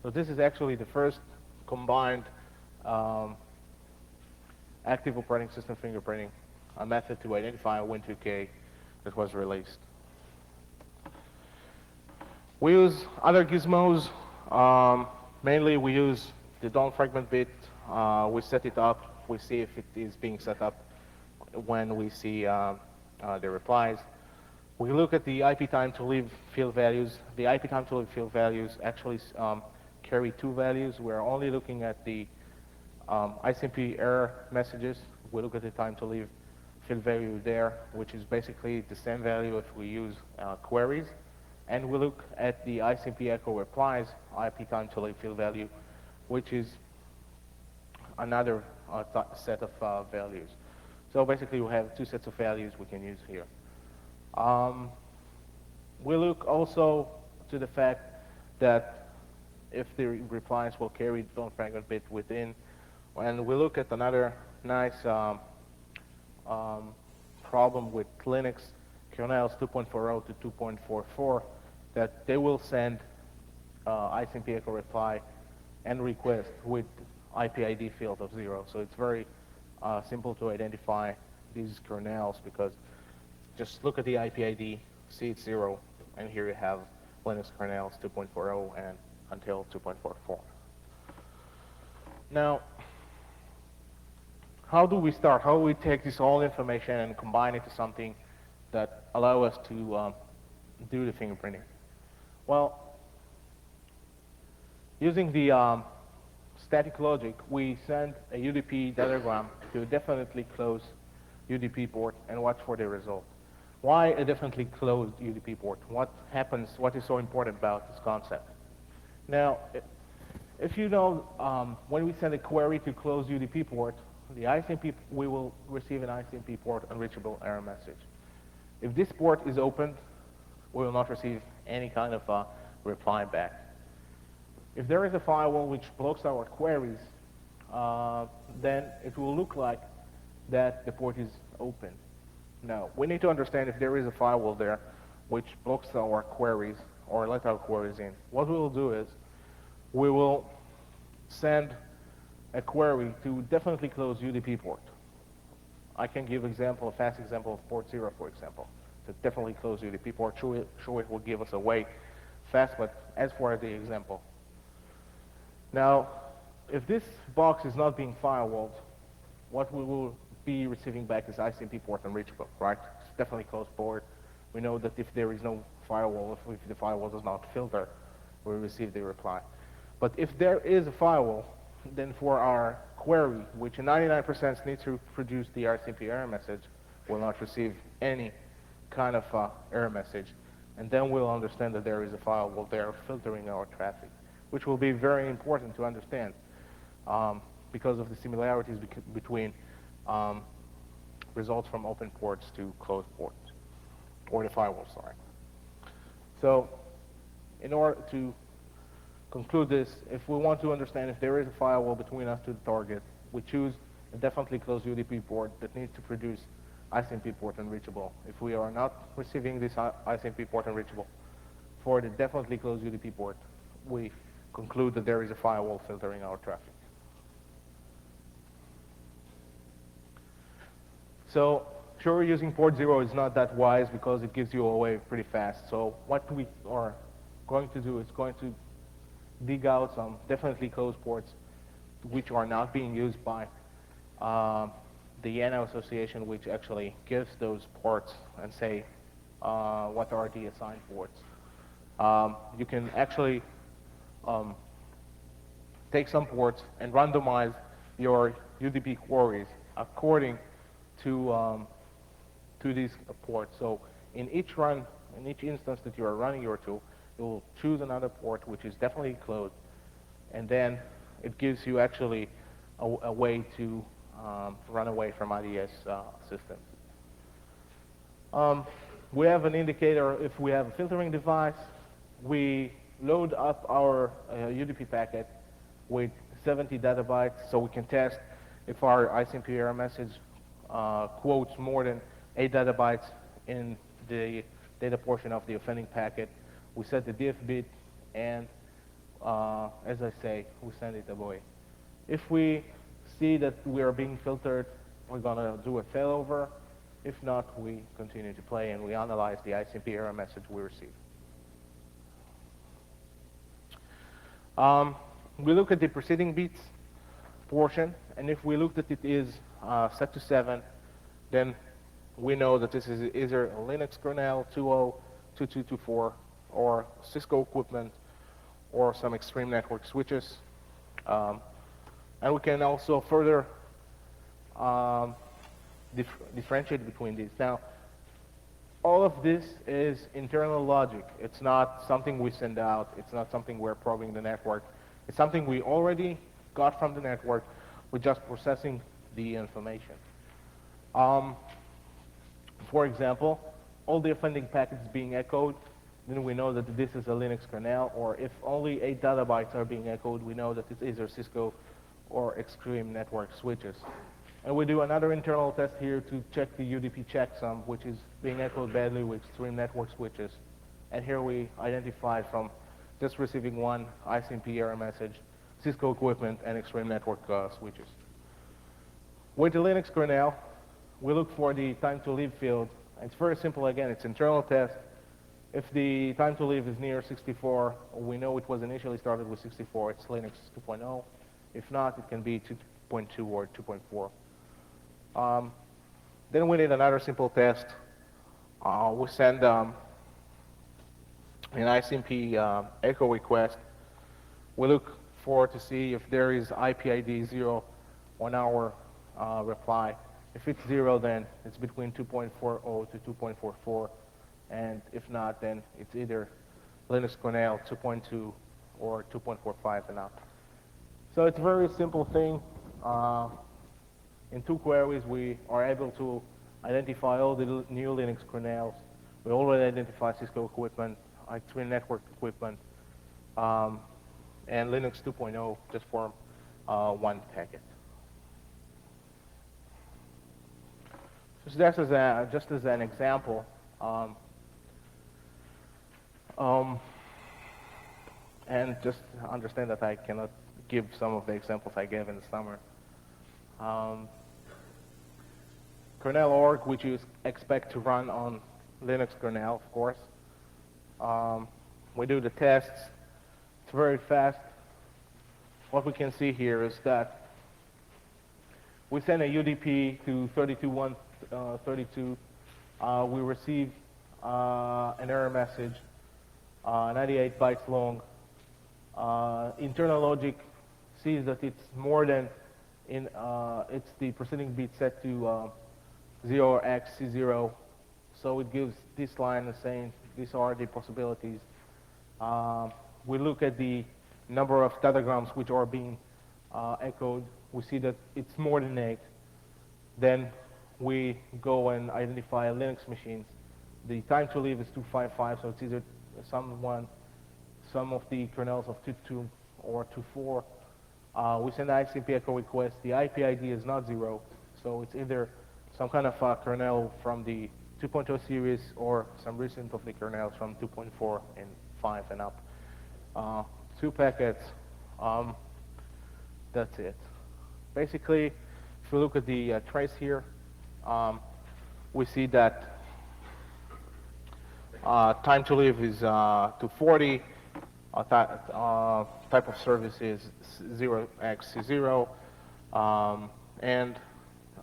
So this is actually the first combined active operating system fingerprinting, a method to identify a Win2K that was released. We use other gizmos. Mainly we use the don't fragment bit. We set it up. We see if it is being set up when we see the replies. We look at the IP time to live field values. The IP time to live field values actually carry 2 values. We're only looking at the ICMP error messages. We look at the time to live field value there, which is basically the same value if we use queries. And we look at the ICMP echo replies IP time to live field value, which is another set of values. So basically we have 2 sets of values we can use here. We look also to the fact that if the replies will carry the don't fragment bit within, and we look at another nice problem with Linux kernels 2.40 to 2.44, that they will send ICMP echo reply and request with IP ID field of 0. So it's very simple to identify these kernels, because just look at the IP ID, see it's 0, and here you have Linux kernels 2.40 and until 2.44. Now, how do we start? How do we take this all information and combine it to something that allow us to do the fingerprinting? Well, using the static logic, we send a UDP datagram to a definitely closed UDP port and watch for the result. Why a definitely closed UDP port? What happens? What is so important about this concept? Now, if you know, when we send a query to closed UDP port, the ICMP, we will receive an ICMP port unreachable error message. If this port is opened, we will not receive any kind of reply back. If there is a firewall which blocks our queries, then it will look like that the port is open. Now, we need to understand if there is a firewall there which blocks our queries or let our queries in. What we will do is we will send a query to definitely close UDP port. I can give example, a fast example of port 0, for example. To definitely close UDP port, sure it will give us a way fast, but as for the example. Now, if this box is not being firewalled, what we will be receiving back is ICMP port unreachable, right? It's definitely closed port. We know that if there is no firewall, if the firewall does not filter, we receive the reply. But if there is a firewall, then for our query, which in 99% needs to produce the ICMP error message, we'll not receive any kind of error message. And then we'll understand that there is a firewall there filtering our traffic, which will be very important to understand because of the similarities between results from open ports to closed ports, or the firewall, sorry. So in order to conclude this, if we want to understand if there is a firewall between us to the target, we choose a definitely closed UDP port that needs to produce ICMP port unreachable. If we are not receiving this ICMP port unreachable for the definitely closed UDP port, we conclude that there is a firewall filtering our traffic. So sure, using port 0 is not that wise because it gives you away pretty fast. So what we are going to do is going to dig out some definitely closed ports which are not being used by the NO association, which actually gives those ports and say what are the assigned ports. You can actually take some ports and randomize your UDP queries according to these ports. So in each run, in each instance that you are running your tool, you will choose another port which is definitely closed, and then it gives you actually a way to run away from IDS systems. we have an indicator if we have a filtering device. We load up our UDP packet with 70 data bytes, so we can test if our ICMP error message quotes more than 8 data bytes in the data portion of the offending packet. We set the diff bit, and as I say, we send it away. If we see that we are being filtered, we're going to do a failover. If not, we continue to play and we analyze the ICMP error message we receive. We look at the preceding bits portion, and if we look that it is set to 7, then we know that this is either a Linux kernel 2.0, 2.2.2.4, or Cisco equipment, or some extreme network switches. And we can also further differentiate between these. Now, all of this is internal logic. It's not something we send out. It's not something we're probing the network. It's something we already got from the network. We're just processing the information. For example, all the offending packets being echoed, then we know that this is a Linux kernel, or if only 8 data bytes are being echoed, we know that it's either Cisco or extreme network switches. And we do another internal test here to check the UDP checksum, which is being echoed badly with extreme network switches. And here we identify from just receiving one ICMP error message, Cisco equipment and extreme network switches. With the Linux kernel, we look for the time to live field. It's very simple again, it's internal test. If the time to live is near 64, we know it was initially started with 64, it's Linux 2.0. If not, it can be 2.2 or 2.4. Then we need another simple test. We send an ICMP echo request. We look to see if there is IP-ID 0 on our reply. If it's 0, then it's between 2.40 to 2.44. And if not, then it's either Linux kernel 2.2 or 2.45 and up. So it's a very simple thing. In 2 queries, we are able to identify all the new Linux kernels. We already identify Cisco equipment, extreme network equipment, and Linux 2.0 just for one packet. So just as an example, and just understand that I cannot give some of the examples I gave in the summer. Kernel org, which you expect to run on Linux kernel, of course. We do the tests. It's very fast. What we can see here is that we send a UDP to 32.132. We receive an error message, 98 bytes long. Internal logic sees that it's more than it's the preceding bit set to 0x0, so it gives this line saying these are the possibilities. We look at the number of datagrams which are being echoed. We see that it's more than 8. Then we go and identify Linux machines. The time to live is 255, so it's either some of the kernels of 2.2 or 2.4. We send the ICMP echo request. The IP-ID is not 0, so it's either some kind of kernel from the 2.0 series or some recent of the kernels from 2.4 and 5 and up. 2 packets, that's it. Basically, if we look at the trace here, we see that time to live is 240, type of service is 0x0, and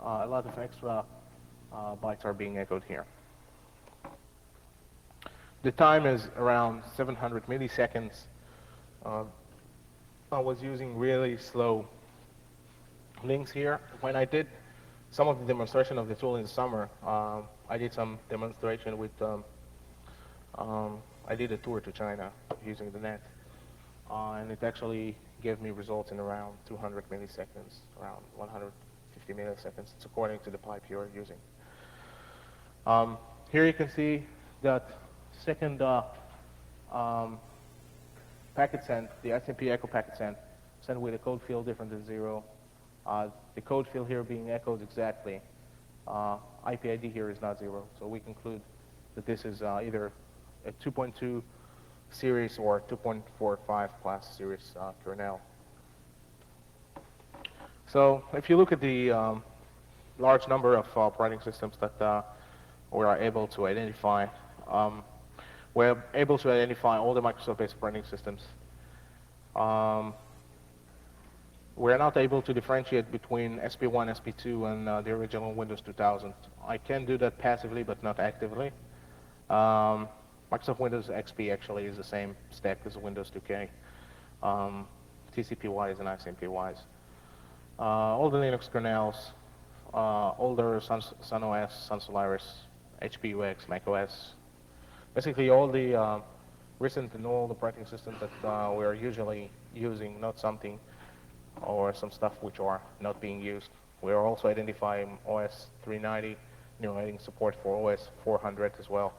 a lot of extra bytes are being echoed here. The time is around 700 milliseconds. I was using really slow links here. When I did some of the demonstration of the tool in the summer, I did some demonstration with, I did a tour to China using the net, and it actually gave me results in around 200 milliseconds, around 150 milliseconds. It's according to the pipe you're using. here you can see that second packet sent, the ICMP echo packet sent with a code field different than 0. The code field here being echoed exactly. IP ID here is not 0, so we conclude that this is either a 2.2 series or 2.45 class series kernel. So if you look at the large number of operating systems that we are able to identify, we're able to identify all the Microsoft-based operating systems. We're not able to differentiate between SP1, SP2, and the original Windows 2000. I can do that passively, but not actively. Microsoft Windows XP actually is the same stack as Windows 2K, TCP-wise and ICMP-wise. All the Linux kernels, older Sun OS, Sun Solaris, HP UX, Mac OS, basically all the recent and old operating systems that we are usually using, not something or some stuff which are not being used. We are also identifying OS 390, adding support for OS 400 as well.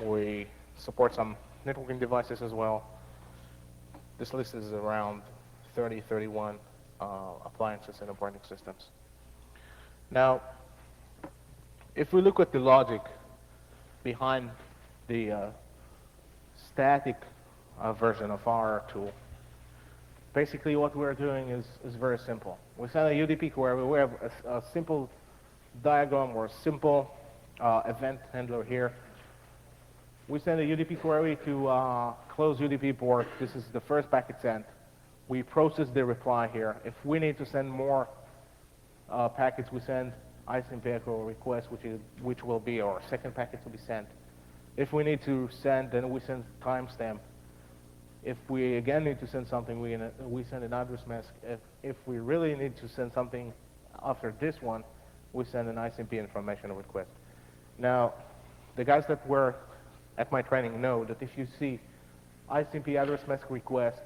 We support some networking devices as well. This list is around 30, 31 appliances and operating systems. Now, if we look at the logic behind the static version of our tool, basically what we're doing is very simple. We send a UDP query. We have a simple diagram or a simple event handler here. We send a UDP query to close UDP port. This is the first packet sent. We process the reply here. If we need to send more packets, we send ICMP echo request, which will be our second packet to be sent. If we need to send, then we send timestamp. If we again need to send something, we send an address mask. If we really need to send something after this one, we send an ICMP information request. Now, the guys that were at my training know that if you see ICMP address mask request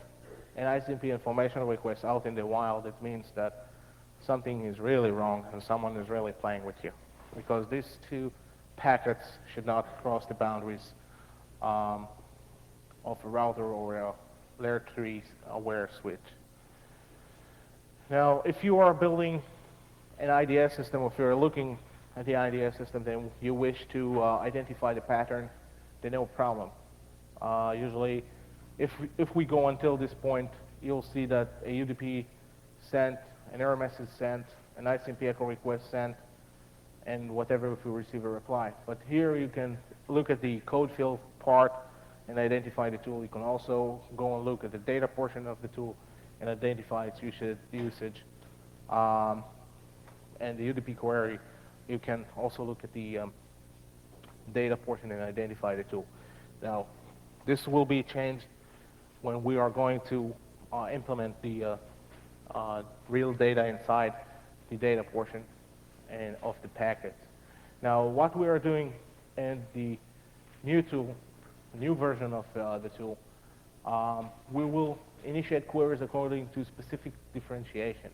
and ICMP information request out in the wild, it means that something is really wrong and someone is really playing with you, because these two packets should not cross the boundaries of a router or a layer 3 aware switch. Now, if you are building an IDS system, or if you're looking at the IDS system, then you wish to identify the pattern, then no problem. Usually, if we go until this point, you'll see that a UDP sent, an error message sent, an ICMP echo request sent, and whatever if we receive a reply. But here you can look at the code field part and identify the tool. You can also go and look at the data portion of the tool and identify its usage. And the UDP query, you can also look at the data portion and identify the tool. Now, this will be changed when we are going to implement the real data inside the data portion and of the packet. Now, what we are doing in the new tool, new version of the tool, we will initiate queries according to specific differentiations.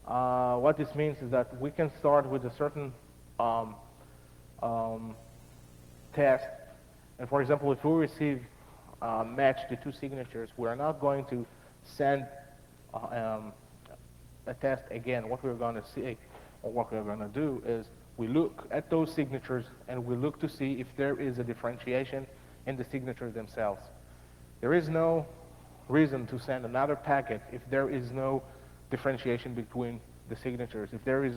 What this means is that we can start with a certain test, and for example, if we receive match the two signatures, we are not going to send a test again. What we're going to see, or what we're going to do, is we look at those signatures and we look to see if there is a differentiation in the signatures themselves. There is no reason to send another packet if there is no differentiation between the signatures, if there is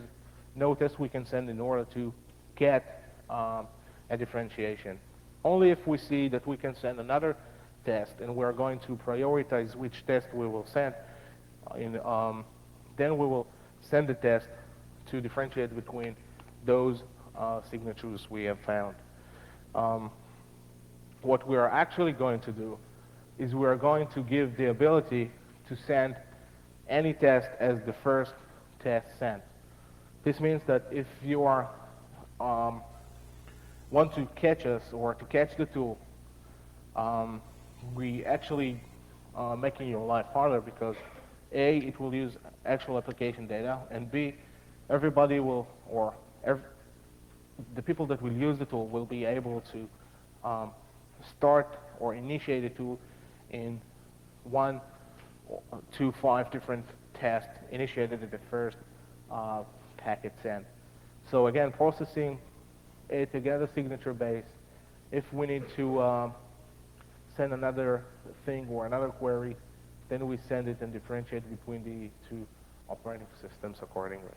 no test we can send in order to get a differentiation. Only if we see that we can send another test and we're going to prioritize which test we will send, then we will send the test to differentiate between those signatures we have found. What we are actually going to do is we are going to give the ability to send any test as the first test sent. This means that if you are want to catch us or to catch the tool, we actually making your life harder, because A, it will use actual application data, and B, everybody will, or the people that will use the tool will be able to start or initiate a tool in 1 to 5 different tests initiated at the first packet sent. So again, processing it together signature base. If we need to send another thing or another query, then we send it and differentiate between the two operating systems accordingly.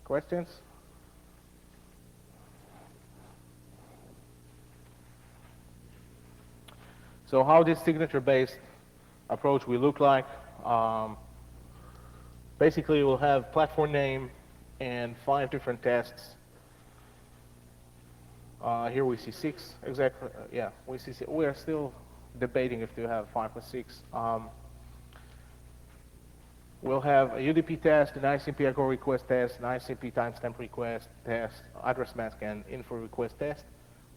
Questions? So how this signature-based approach will look like? Basically, we'll have platform name and 5 different tests. Here we see 6 exactly. Yeah, we see 6. We are still debating if to have 5 or 6. We'll have a UDP test, an ICMP echo request test, an ICMP timestamp request test, address mask, and info request test.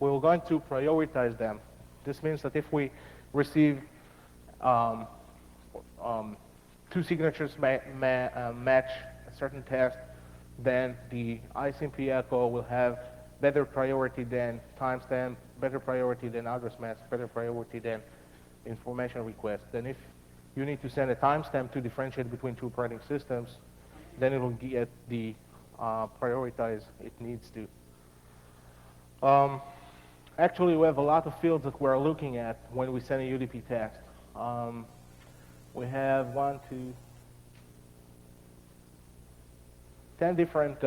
We're going to prioritize them. This means that if we receive 2 signatures match a certain test, then the ICMP echo will have better priority than timestamp, better priority than address mask, better priority than information request. Then if you need to send a timestamp to differentiate between 2 operating systems, then it will get the prioritize it needs to. Actually, we have a lot of fields that we're looking at when we send a UDP test. We have 10 different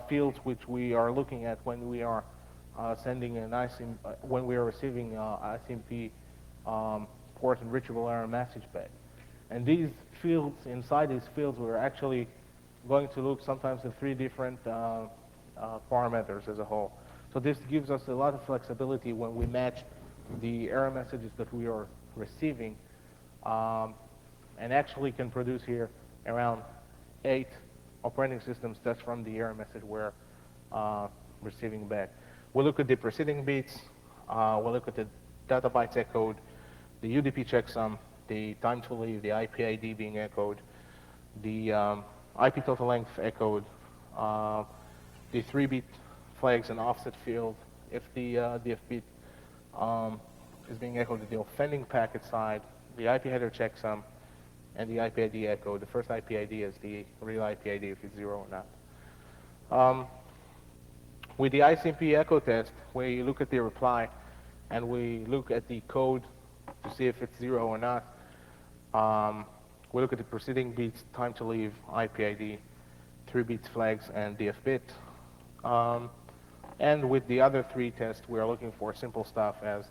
fields which we are looking at when we are sending an ICMP, when we are receiving ICMP port enrichable error message back. And these fields, inside these fields, we're actually going to look sometimes at 3 different parameters as a whole. So this gives us a lot of flexibility when we match the error messages that we are receiving, and actually can produce here around 8 operating systems just from the error message we're receiving back. We'll look at the preceding bits, we'll look at the data bytes echoed, the UDP checksum, the time to leave, the IP ID being echoed, the IP total length echoed, the 3-bit flags and offset field, if the DF bit is being echoed at the offending packet side, the IP header checksum, and the IP ID echo. The first IP ID is the real IP ID if it's 0 or not. With the ICMP echo test, we look at the reply and we look at the code to see if it's 0 or not. We look at the preceding bits, time to leave, IP ID, 3 bits flags, and DF bit. And with the other 3 tests, we are looking for simple stuff as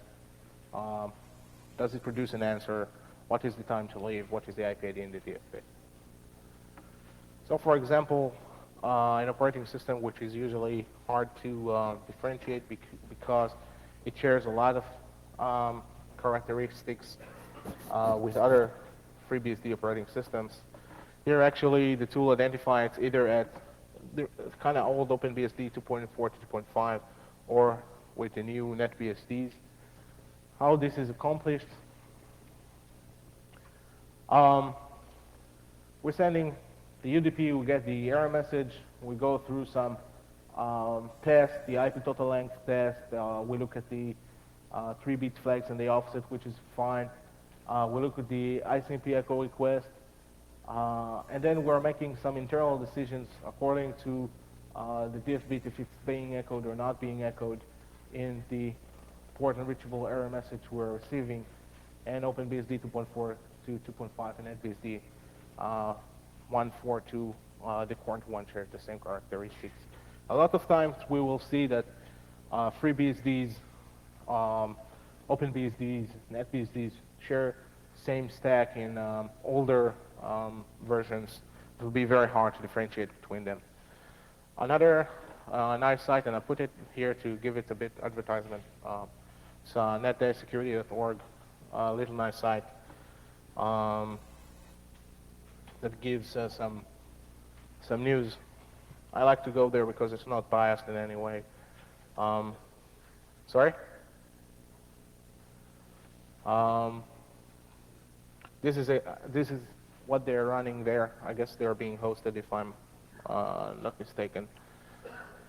does it produce an answer, what is the time to leave, what is the IP ID and the DF bit. So for example, an operating system which is usually hard to differentiate because it shares a lot of characteristics with other FreeBSD operating systems. Here actually the tool identifies either at the kind of old OpenBSD 2.4 to 2.5 or with the new NetBSDs. How this is accomplished? We're sending the UDP, we get the error message, we go through some tests, the IP total length test, we look at the 3-bit flags and the offset, which is fine. We look at the ICMP echo request, and then we're making some internal decisions according to the DF bit, if it's being echoed or not being echoed in the port enrichable error message we're receiving, and OpenBSD 2.4 to 2.5 and NetBSD 1.4 to the current one share the same characteristics. A lot of times we will see that FreeBSDs, OpenBSDs, NetBSDs share same stack in older versions. It will be very hard to differentiate between them. Another nice site, and I put it here to give it a bit advertisement. It's netdaysecurity.org, a little nice site that gives some news. I like to go there because it's not biased in any way. Sorry? This is what they're running there. I guess they're being hosted if I'm not mistaken.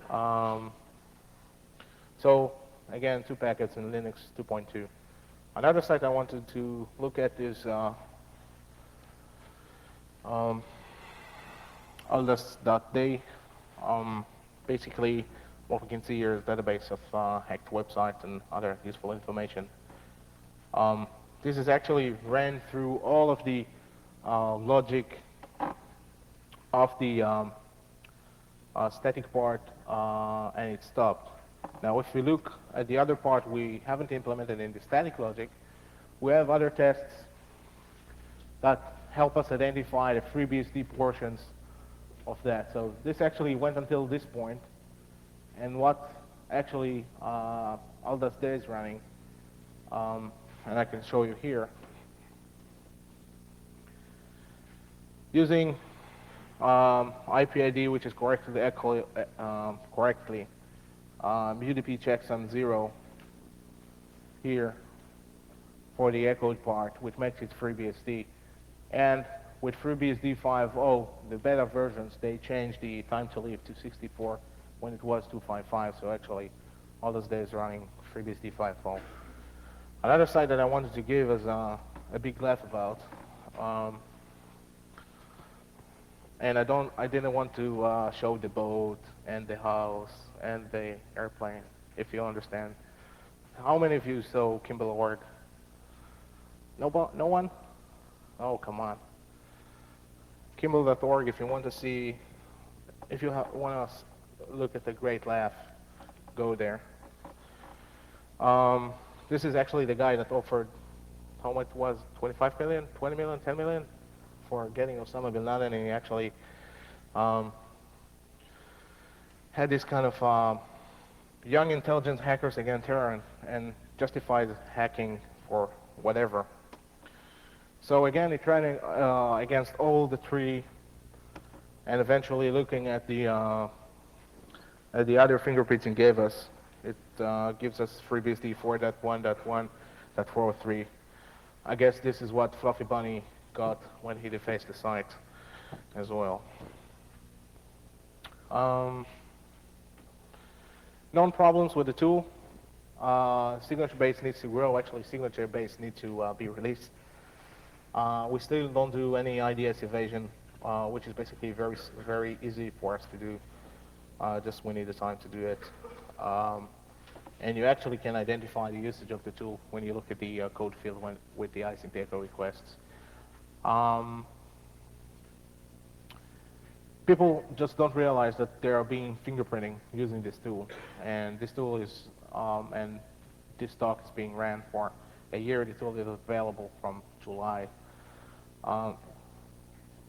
Um, so again, 2 packets in Linux 2.2. Another site I wanted to look at is um, aldus.day. Basically, what we can see here is a database of hacked websites and other useful information. This is actually ran through all of the logic of the static part, and it stopped. Now, if we look at the other part we haven't implemented in the static logic, we have other tests that help us identify the FreeBSD portions of that. So this actually went until this point, and what actually aldus.day is running, and I can show you here. Using IP ID, which is correctly UDP checksum 0 here for the echoed part, which makes it FreeBSD. And with FreeBSD 5.0, the beta versions, they changed the time to leave to 64 when it was 255. So actually, aldus.day is running FreeBSD 5.0. Another site that I wanted to give is a big laugh about. And I didn't want to show the boat and the house and the airplane, if you understand. How many of you saw Kimball.org? No one? Oh, come on. Kimball.org, if you want to see, if you want to look at the great laugh, go there. This is actually the guy that offered, how much was 25 million, 20 million, 10 million for getting Osama bin Laden, and he actually had this kind of young intelligence hackers against terror and justified hacking for whatever. So again, he tried against all the three, and eventually looking at the other fingerprinting gave us, it gives us FreeBSD 4.1.1.403. I guess this is what Fluffy Bunny got when he defaced the site as well. Known problems with the tool. Signature base needs to grow. Actually, signature base needs to be released. We still don't do any IDS evasion, which is basically very, very easy for us to do. Just we need the time to do it. And you actually can identify the usage of the tool when you look at the code field with the ICMP echo requests. People just don't realize that they are being fingerprinting using this tool. And this tool is, and this talk is being ran for a year. The tool is available from July.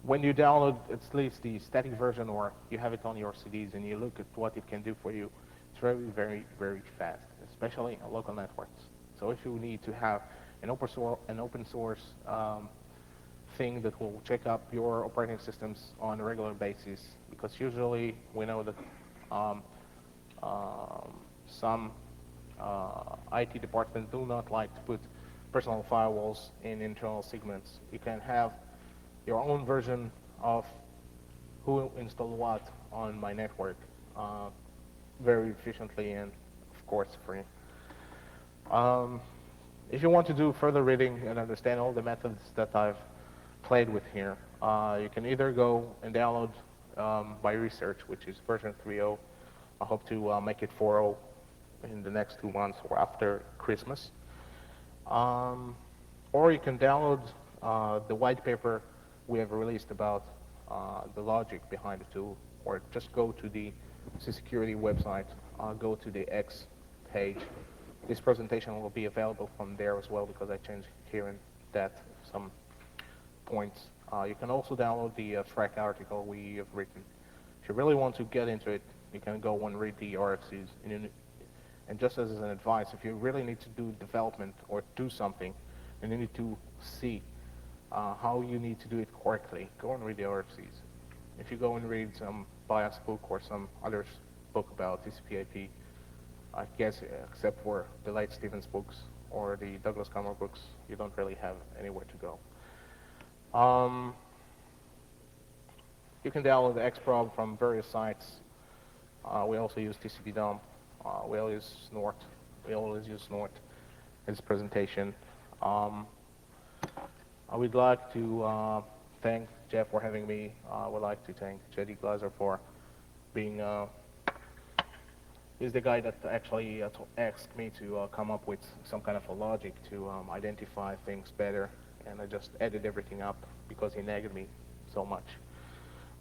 When you download at least the static version, or you have it on your CDs and you look at what it can do for you, it's very, very, very fast, especially on local networks. So if you need to have an open source thing that will check up your operating systems on a regular basis, because usually we know that some IT departments do not like to put personal firewalls in internal segments. You can have your own version of who installed what on my network very efficiently and, of course, free. If you want to do further reading and understand all the methods that I've played with here, you can either go and download by research, which is version 3.0. I hope to make it 4.0 in the next 2 months or after Christmas. Or you can download the white paper we have released about the logic behind the tool, or just go to the security website, go to the X page. This presentation will be available from there as well, because I changed here and that some points. You can also download the FRAC article we have written. If you really want to get into it, you can go and read the RFCs. And just as an advice, if you really need to do development or do something, and you need to see how you need to do it correctly, go and read the RFCs. If you go and read some BIOS book or some other book about TCP/IP, I guess except for the late Stevens books or the Douglas Comer books, you don't really have anywhere to go. You can download the Xprob from various sites. We also use TCP dump. We always use Snort. We always use Snort as a presentation. I would like to thank Jeff for having me. I would like to thank JD Glaser for being he's the guy that actually asked me to come up with some kind of a logic to identify things better, and I just added everything up because he nagged me so much.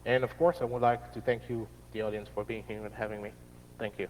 And of course, I would like to thank you, the audience, for being here and having me. Thank you.